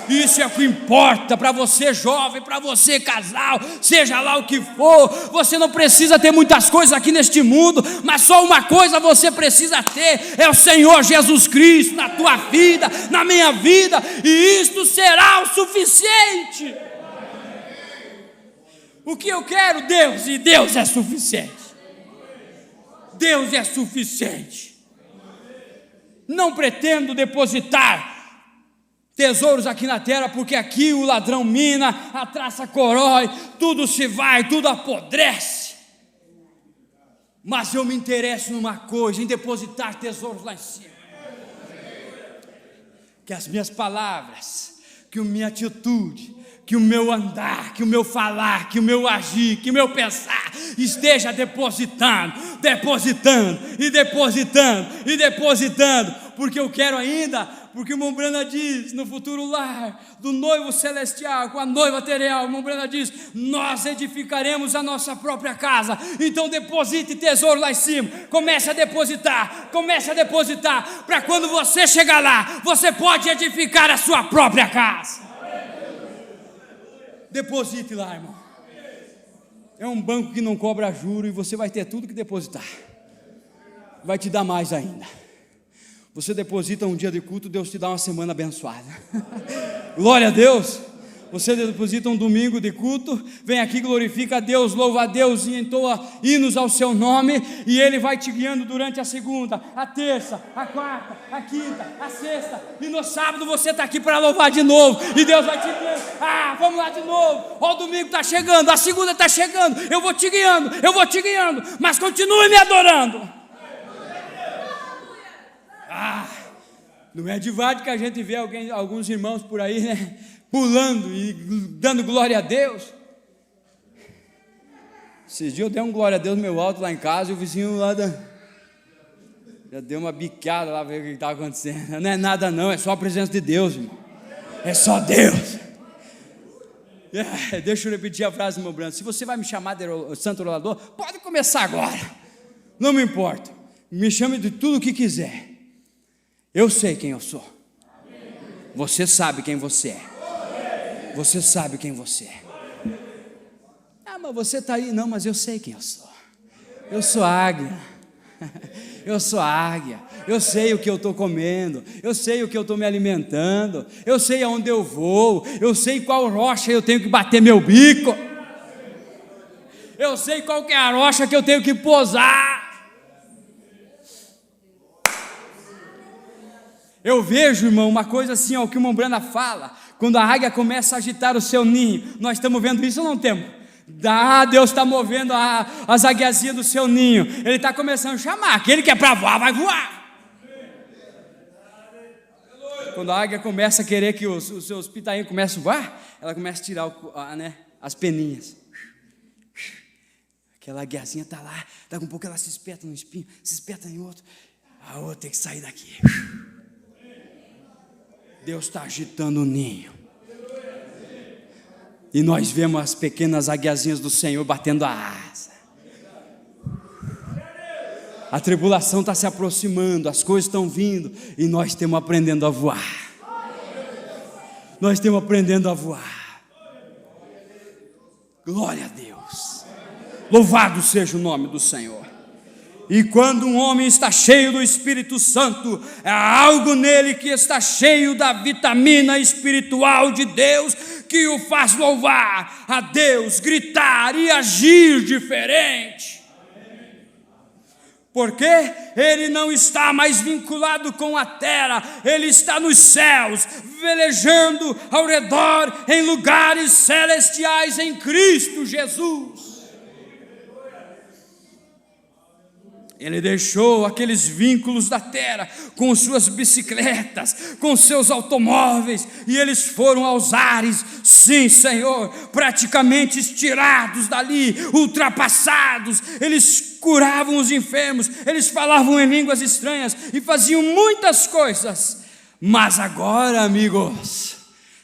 Isso é o que importa para você jovem, para você casal, seja lá o que for. Você não precisa ter muitas coisas aqui neste mundo, mas só uma coisa você precisa ter, é o Senhor Jesus Cristo na tua vida, na minha vida, e isto será o suficiente. O que eu quero, Deus, e Deus é suficiente. Deus é suficiente. Não pretendo depositar tesouros aqui na terra, porque aqui o ladrão mina, a traça corrói, tudo se vai, tudo apodrece. Mas eu me interesso numa coisa, em depositar tesouros lá em cima. Que as minhas palavras, que a minha atitude, que o meu andar, que o meu falar, que o meu agir, que o meu pensar esteja depositando, porque eu quero ainda, porque o Mombrana diz, no futuro lar do noivo celestial, com a noiva terreal, o Mombrana diz, nós edificaremos a nossa própria casa. Então deposite tesouro lá em cima, comece a depositar, para quando você chegar lá, você pode edificar a sua própria casa. Deposite lá, irmão. É um banco que não cobra juro, e você vai ter tudo que depositar. Vai te dar mais ainda. Você deposita um dia de culto, Deus te dá uma semana abençoada. Glória a Deus. Você deposita um domingo de culto, vem aqui, glorifica a Deus, louva a Deus e entoa hinos ao seu nome, e Ele vai te guiando durante a segunda, a terça, a quarta, a quinta, a sexta, e no sábado você está aqui para louvar de novo, e Deus vai te guiando. Vamos lá de novo. Ó, o domingo está chegando, a segunda está chegando, eu vou te guiando, mas continue me adorando. Não é de verdade que a gente vê alguns irmãos por aí, né, pulando e dando glória a Deus. Esses dias eu dei um glória a Deus meu alto lá em casa, e o vizinho lá já deu uma bicada lá, ver o que estava acontecendo. Não é nada não, é só a presença de Deus, irmão. É só Deus. Deixa eu repetir a frase do meu branco. Se você vai me chamar de santo orador, pode começar agora, não me importa. me chame de tudo o que quiser, eu sei quem eu sou. Você sabe quem você é. Você sabe quem você é. Ah, mas você está aí. Não, mas eu sei quem eu sou. Eu sou águia. Eu sou águia. Eu sei o que eu estou comendo. Eu sei o que eu estou me alimentando. Eu sei aonde eu vou. Eu sei qual rocha eu tenho que bater meu bico. Eu sei qual que é a rocha que eu tenho que pousar. Eu vejo, irmão, uma coisa assim, ó, o que o irmão Brana fala, quando a águia começa a agitar o seu ninho, nós estamos vendo isso ou não temos? Deus está movendo as aguiazinhas do seu ninho, Ele está começando a chamar, aquele que é para voar, vai voar. Quando a águia começa a querer que os seus pitainhos comecem a voar, ela começa a tirar as peninhas. Aquela aguiazinha está lá, daqui a um pouco ela se espeta num espinho, se espeta em outro, a outra tem que sair daqui. Deus está agitando o ninho. E nós vemos as pequenas aguiazinhas do Senhor batendo a asa. A tribulação está se aproximando, as coisas estão vindo, e nós estamos aprendendo a voar. Nós estamos aprendendo a voar. Glória a Deus. Louvado seja o nome do Senhor. E quando um homem está cheio do Espírito Santo, é algo nele que está cheio da vitamina espiritual de Deus, que o faz louvar a Deus, gritar e agir diferente. Porque ele não está mais vinculado com a terra, ele está nos céus, velejando ao redor em lugares celestiais em Cristo Jesus. Ele deixou aqueles vínculos da terra com suas bicicletas, com seus automóveis, e eles foram aos ares, sim, Senhor, praticamente estirados dali, ultrapassados. Eles curavam os enfermos, eles falavam em línguas estranhas e faziam muitas coisas. Mas agora, amigos,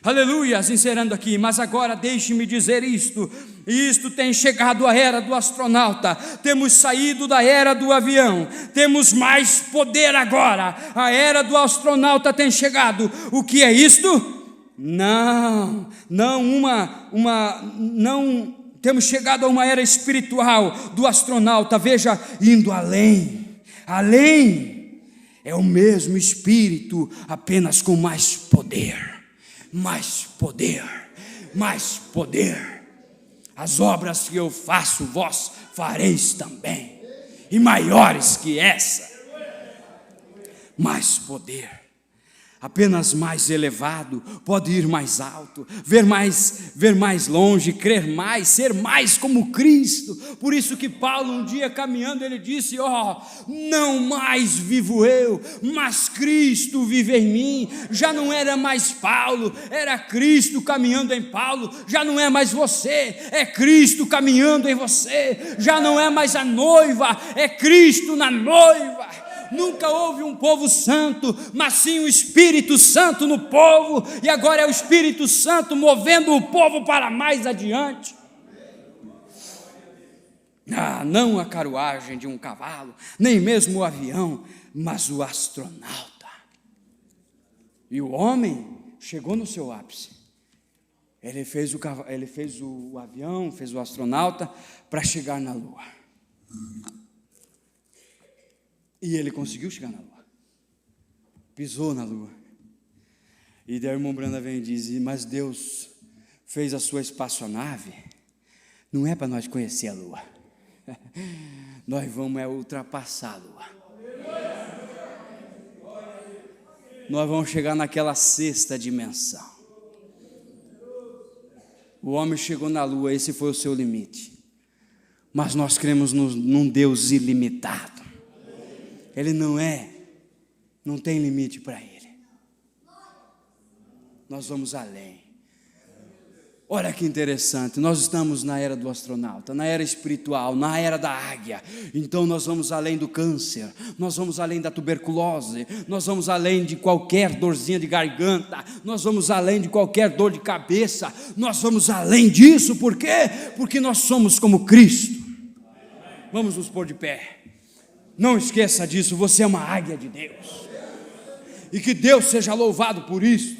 aleluia, encerrando aqui, mas agora deixe-me dizer isto tem chegado a era do astronauta, temos saído da era do avião, temos mais poder agora, a era do astronauta tem chegado. O que é isto? Não, temos chegado a uma era espiritual do astronauta, veja, indo além, é o mesmo espírito, apenas com mais poder. As obras que eu faço, vós fareis também, e maiores que essa. Mais poder, apenas mais elevado, pode ir mais alto, ver mais longe, crer mais, ser mais como Cristo. Por isso que Paulo, um dia caminhando, ele disse: não mais vivo eu, mas Cristo vive em mim. Já não era mais Paulo, era Cristo caminhando em Paulo. Já não é mais você, é Cristo caminhando em você. Já não é mais a noiva, é Cristo na noiva. Nunca houve um povo santo, mas sim o Espírito Santo no povo, e agora é o Espírito Santo movendo o povo para mais adiante. Não a carruagem de um cavalo, nem mesmo o avião, mas o astronauta. E o homem chegou no seu ápice. Ele fez o avião, fez o astronauta para chegar na Lua. E ele conseguiu chegar na Lua, pisou na Lua. E daí o irmão Brana vem e diz: mas Deus fez a sua espaçonave, não é para nós conhecer a Lua, nós vamos ultrapassar a Lua. Nós vamos chegar naquela sexta dimensão. O homem chegou na Lua, esse foi o seu limite. Mas nós cremos num Deus ilimitado. Ele não tem limite para Ele. Nós vamos além. Olha que interessante, nós estamos na era do astronauta, na era espiritual, na era da águia. Então nós vamos além do câncer, nós vamos além da tuberculose, nós vamos além de qualquer dorzinha de garganta, nós vamos além de qualquer dor de cabeça, nós vamos além disso. Por quê? Porque nós somos como Cristo. Vamos nos pôr de pé. Não esqueça disso, você é uma águia de Deus. E que Deus seja louvado por isso.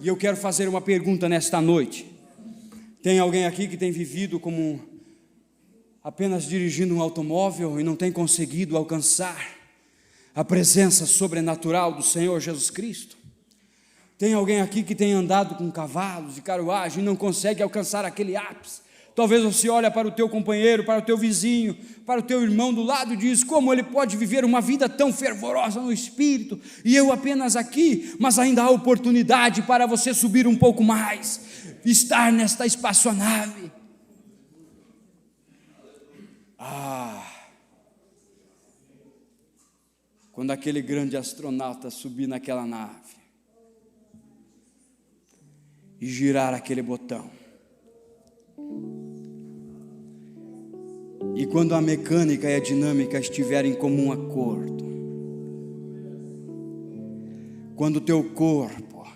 E eu quero fazer uma pergunta nesta noite. Tem alguém aqui que tem vivido como apenas dirigindo um automóvel e não tem conseguido alcançar a presença sobrenatural do Senhor Jesus Cristo? Tem alguém aqui que tem andado com cavalos e carruagem e não consegue alcançar aquele ápice? Talvez você olhe para o teu companheiro, para o teu vizinho, para o teu irmão do lado e diz: como ele pode viver uma vida tão fervorosa no Espírito, e eu apenas aqui? Mas ainda há oportunidade para você subir um pouco mais, estar nesta espaçonave. Quando aquele grande astronauta subir naquela nave e girar aquele botão, e quando a mecânica e a dinâmica estiverem em comum acordo, quando o teu corpo,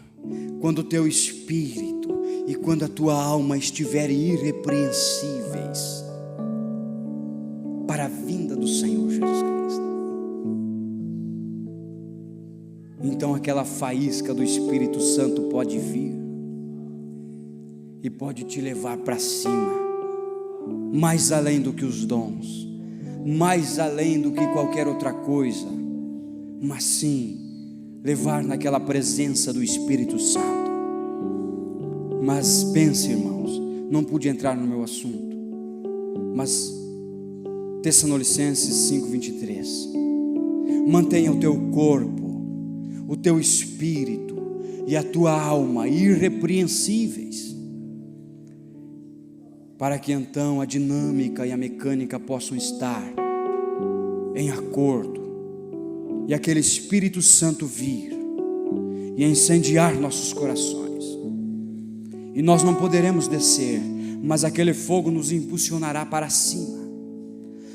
quando o teu espírito e quando a tua alma estiverem irrepreensíveis para a vinda do Senhor Jesus Cristo, então aquela faísca do Espírito Santo pode vir e pode te levar para cima, mais além do que os dons, mais além do que qualquer outra coisa, mas sim levar naquela presença do Espírito Santo. Mas pense, irmãos, não pude entrar no meu assunto, mas Tessalonicenses 5:23, mantenha o teu corpo, o teu espírito e a tua alma irrepreensíveis, para que então a dinâmica e a mecânica possam estar em acordo, e aquele Espírito Santo vir e incendiar nossos corações, e nós não poderemos descer, mas aquele fogo nos impulsionará para cima,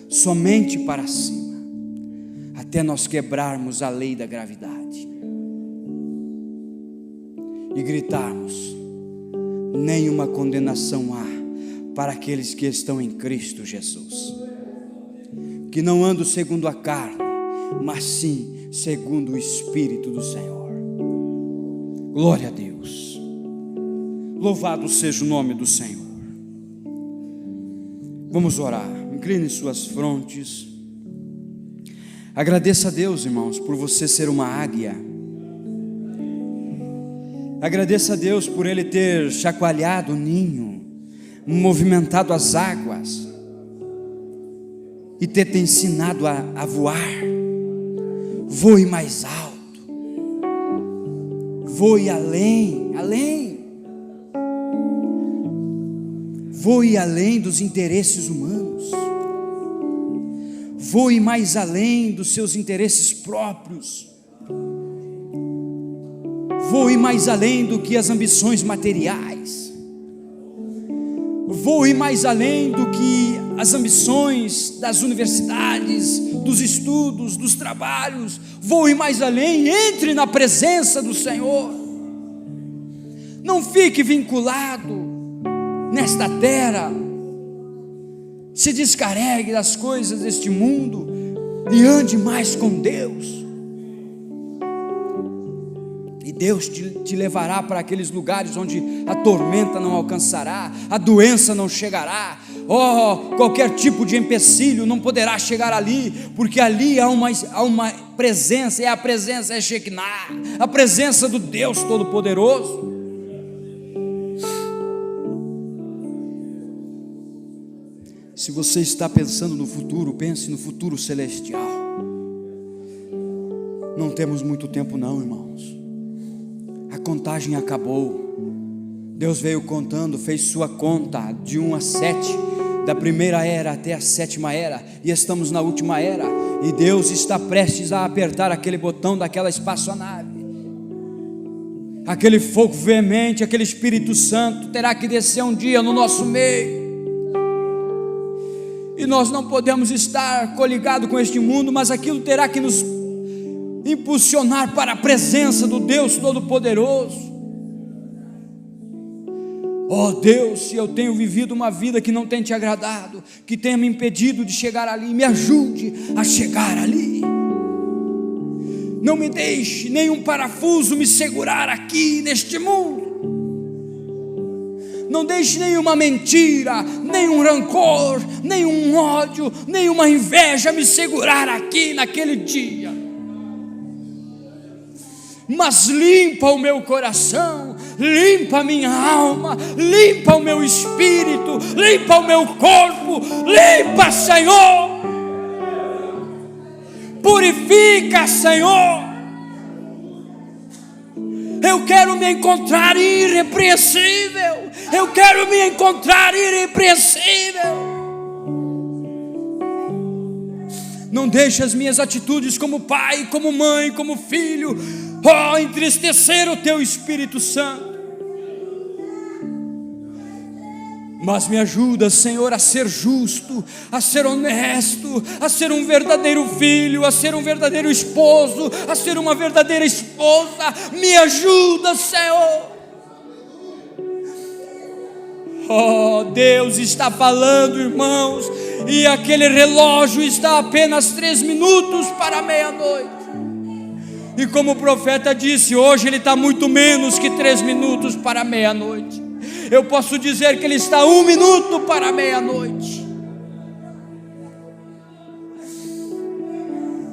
somente para cima, até nós quebrarmos a lei da gravidade e gritarmos: nenhuma condenação há para aqueles que estão em Cristo Jesus, que não andam segundo a carne, mas sim segundo o Espírito do Senhor. Glória a Deus, louvado seja o nome do Senhor. Vamos orar, incline suas frontes, agradeça a Deus, irmãos, por você ser uma águia. Agradeça a Deus por Ele ter chacoalhado o ninho, movimentado as águas e ter te ensinado a voar. Voe mais alto, voe além, voe além dos interesses humanos, voe mais além dos seus interesses próprios, voe mais além do que as ambições materiais, voe mais além do que as ambições das universidades, dos estudos, dos trabalhos. Voe mais além, entre na presença do Senhor. Não fique vinculado nesta terra, se descarregue das coisas deste mundo e ande mais com Deus. E Deus te levará para aqueles lugares onde a tormenta não alcançará, a doença não chegará, qualquer tipo de empecilho não poderá chegar ali, porque ali há uma presença, a presença é Shekinah, a presença do Deus Todo-Poderoso. Se você está pensando no futuro, pense no futuro celestial. Não temos muito tempo não, irmãos. A contagem acabou. Deus veio contando, fez sua conta de 1 a 7, da primeira era até a 7ª era, e estamos na última era, e Deus está prestes a apertar aquele botão daquela espaçonave. Aquele fogo veemente, aquele Espírito Santo terá que descer um dia no nosso meio, e nós não podemos estar coligados com este mundo, mas aquilo terá que nos impulsionar para a presença do Deus Todo-Poderoso. Ó Deus, se eu tenho vivido uma vida que não tem te agradado, que tenha me impedido de chegar ali, me ajude a chegar ali. Não me deixe nenhum parafuso me segurar aqui neste mundo. Não deixe nenhuma mentira, nenhum rancor, nenhum ódio, nenhuma inveja me segurar aqui naquele dia. Mas limpa o meu coração, limpa a minha alma, limpa o meu espírito, limpa o meu corpo, limpa, Senhor. Purifica, Senhor. Eu quero me encontrar irrepreensível. Eu quero me encontrar irrepreensível. Não deixe as minhas atitudes como pai, como mãe, como filho, entristecer o teu Espírito Santo. Mas me ajuda, Senhor, a ser justo, a ser honesto, a ser um verdadeiro filho, a ser um verdadeiro esposo, a ser uma verdadeira esposa. Me ajuda, Senhor. Deus está falando, irmãos, e aquele relógio está apenas 3 minutos para a meia-noite. E como o profeta disse, hoje ele está muito menos que 3 minutos para a meia-noite. Eu posso dizer que ele está 1 minuto para a meia-noite.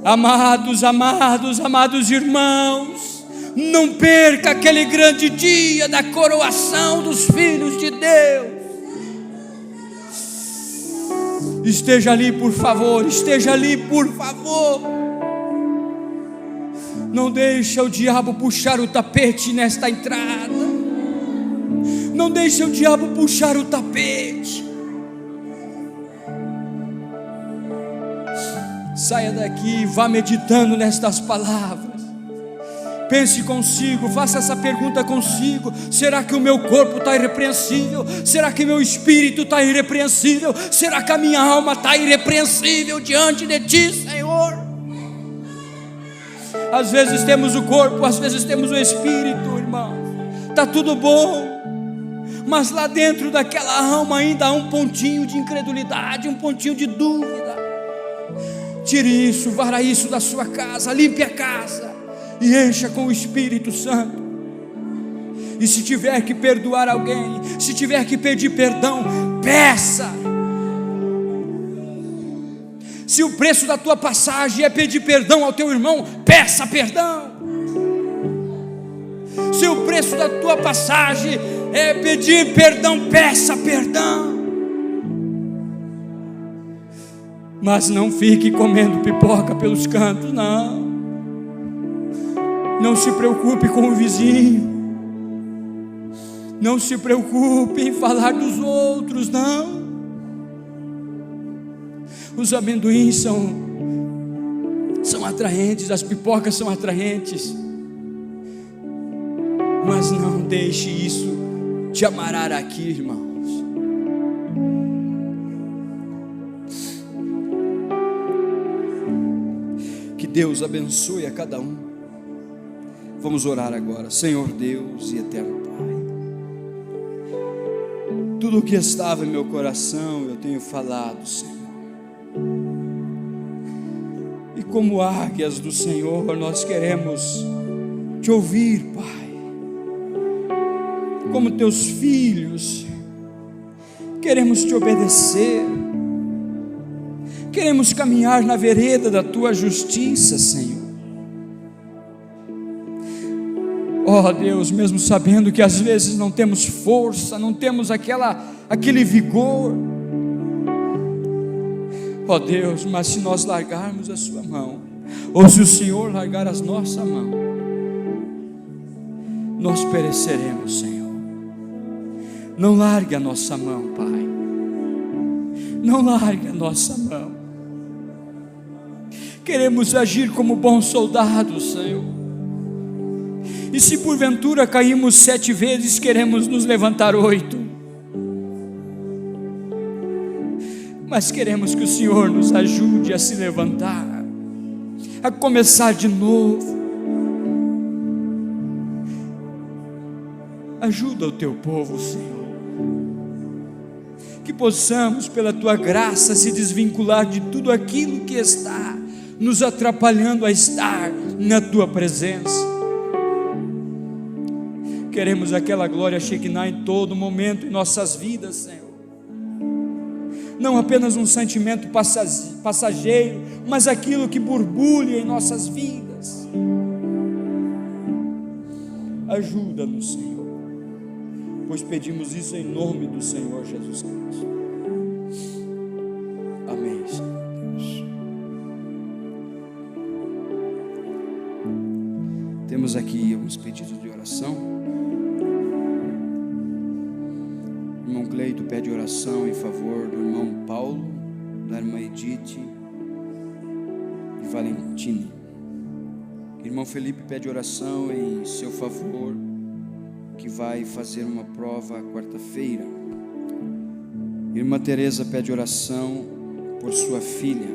Amados, amados, amados irmãos, não perca aquele grande dia da coroação dos filhos de Deus. Esteja ali, por favor, esteja ali, por favor. Não deixe o diabo puxar o tapete nesta entrada. Não deixe o diabo puxar o tapete. Saia daqui, vá meditando nestas palavras. Pense consigo, faça essa pergunta consigo: será que o meu corpo está irrepreensível? Será que meu espírito está irrepreensível? Será que a minha alma está irrepreensível diante de Ti, Senhor? Às vezes temos o corpo, às vezes temos o espírito, irmão. Está tudo bom, mas lá dentro daquela alma ainda há um pontinho de incredulidade, um pontinho de dúvida. Tire isso, varra isso da sua casa, limpe a casa e encha com o Espírito Santo. E se tiver que perdoar alguém, se tiver que pedir perdão, peça. Se o preço da tua passagem é pedir perdão ao teu irmão, peça perdão. Se o preço da tua passagem é pedir perdão, peça perdão. Mas não fique comendo pipoca pelos cantos, não. Não se preocupe com o vizinho. Não se preocupe em falar dos outros, não. Os amendoins são atraentes, as pipocas são atraentes. Mas não deixe isso te amarar aqui, irmãos. Que Deus abençoe a cada um. Vamos orar agora. Senhor Deus e eterno Pai, tudo o que estava em meu coração eu tenho falado, Senhor. E como águias do Senhor, nós queremos te ouvir, Pai. Como teus filhos, queremos te obedecer. Queremos caminhar na vereda da tua justiça, Senhor. Ó Deus, mesmo sabendo que às vezes não temos força, não temos aquele vigor, ó Deus, mas se nós largarmos a sua mão, ou se o Senhor largar a nossa mão, nós pereceremos, Senhor. Não largue a nossa mão, Pai. Não largue a nossa mão. Queremos agir como bons soldados, Senhor. E se porventura caímos 7 vezes, queremos nos levantar 8. Mas queremos que o Senhor nos ajude a se levantar, a começar de novo. Ajuda o teu povo, Senhor. que possamos, pela Tua graça, se desvincular de tudo aquilo que está nos atrapalhando a estar na Tua presença. Queremos aquela glória Shekinah em todo momento em nossas vidas, Senhor. Não apenas um sentimento passageiro, mas aquilo que borbulha em nossas vidas. Ajuda-nos, Senhor, pois pedimos isso em nome do Senhor Jesus Cristo. Amém, Senhor Deus. Temos aqui alguns pedidos de oração. O irmão Cleito pede oração em favor do irmão Paulo, da irmã Edith e Valentine. O irmão Felipe pede oração em seu favor, que vai fazer uma prova quarta-feira. Irmã Teresa pede oração por sua filha.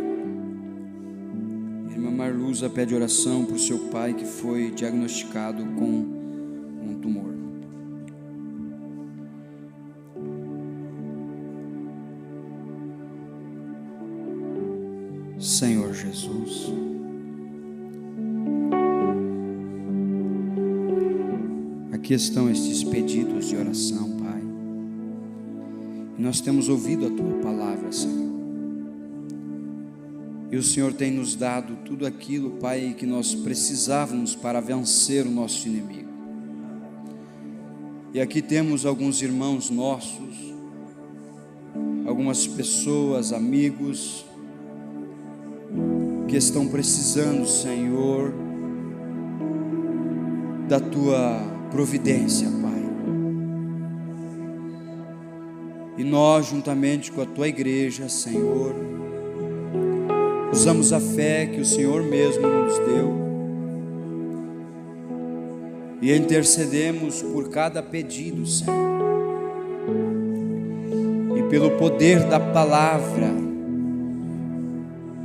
Irmã Marluza pede oração por seu pai, que foi diagnosticado com um tumor. Senhor Jesus, aqui estão estes pedidos de oração, Pai. E nós temos ouvido a Tua palavra, Senhor. E o Senhor tem nos dado tudo aquilo, Pai, que nós precisávamos para vencer o nosso inimigo. E aqui temos alguns irmãos nossos, algumas pessoas, amigos, que estão precisando, Senhor, da Tua providência, Pai. E nós, juntamente com a Tua igreja, Senhor, usamos a fé que o Senhor mesmo nos deu e intercedemos por cada pedido, Senhor, e pelo poder da palavra,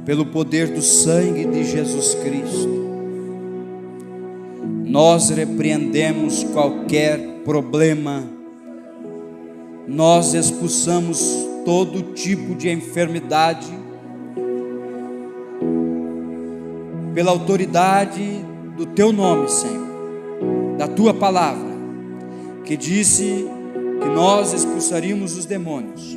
pelo poder do sangue de Jesus Cristo, nós repreendemos qualquer problema, nós expulsamos todo tipo de enfermidade, pela autoridade do Teu nome, Senhor, da Tua palavra, que disse que nós expulsaríamos os demônios,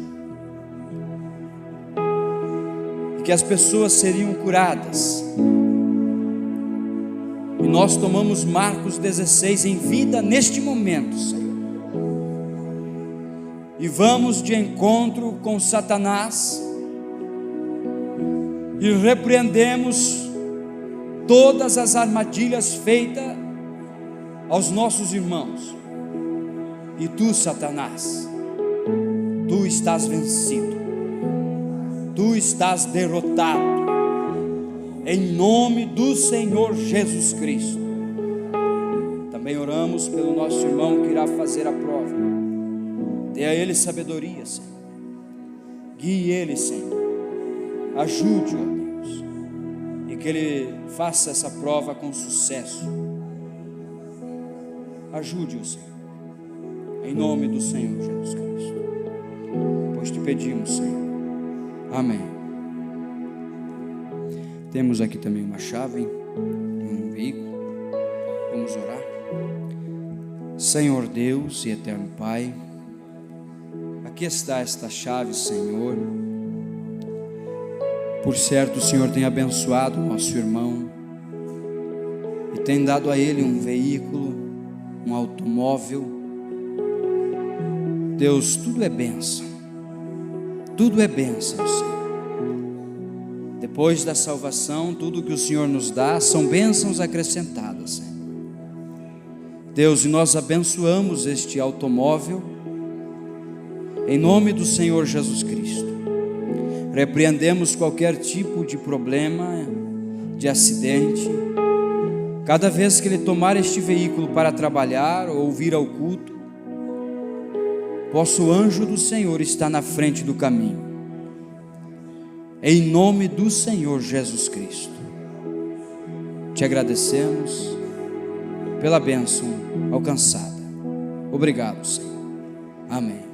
e que as pessoas seriam curadas. E nós tomamos Marcos 16 em vida neste momento, Senhor, e vamos de encontro com Satanás e repreendemos todas as armadilhas feitas aos nossos irmãos. E tu, Satanás, tu estás vencido, tu estás derrotado, em nome do Senhor Jesus Cristo. Também oramos pelo nosso irmão que irá fazer a prova. Dê a ele sabedoria, Senhor. Guie ele, Senhor. Ajude-o, ó Deus, e que ele faça essa prova com sucesso. Ajude-o, Senhor, em nome do Senhor Jesus Cristo, pois te pedimos, Senhor. Amém. Temos aqui também uma chave, um veículo. Vamos orar. Senhor Deus e eterno Pai, aqui está esta chave, Senhor. Por certo, o Senhor tem abençoado o nosso irmão e tem dado a ele um veículo, um automóvel. Deus, tudo é bênção. Tudo é bênção, Senhor. Depois da salvação, tudo que o Senhor nos dá são bênçãos acrescentadas, Senhor. Deus, e nós abençoamos este automóvel em nome do Senhor Jesus Cristo. Repreendemos qualquer tipo de problema, de acidente. Cada vez que ele tomar este veículo para trabalhar ou vir ao culto, possa o anjo do Senhor estar na frente do caminho. Em nome do Senhor Jesus Cristo, te agradecemos pela bênção alcançada. Obrigado, Senhor. Amém.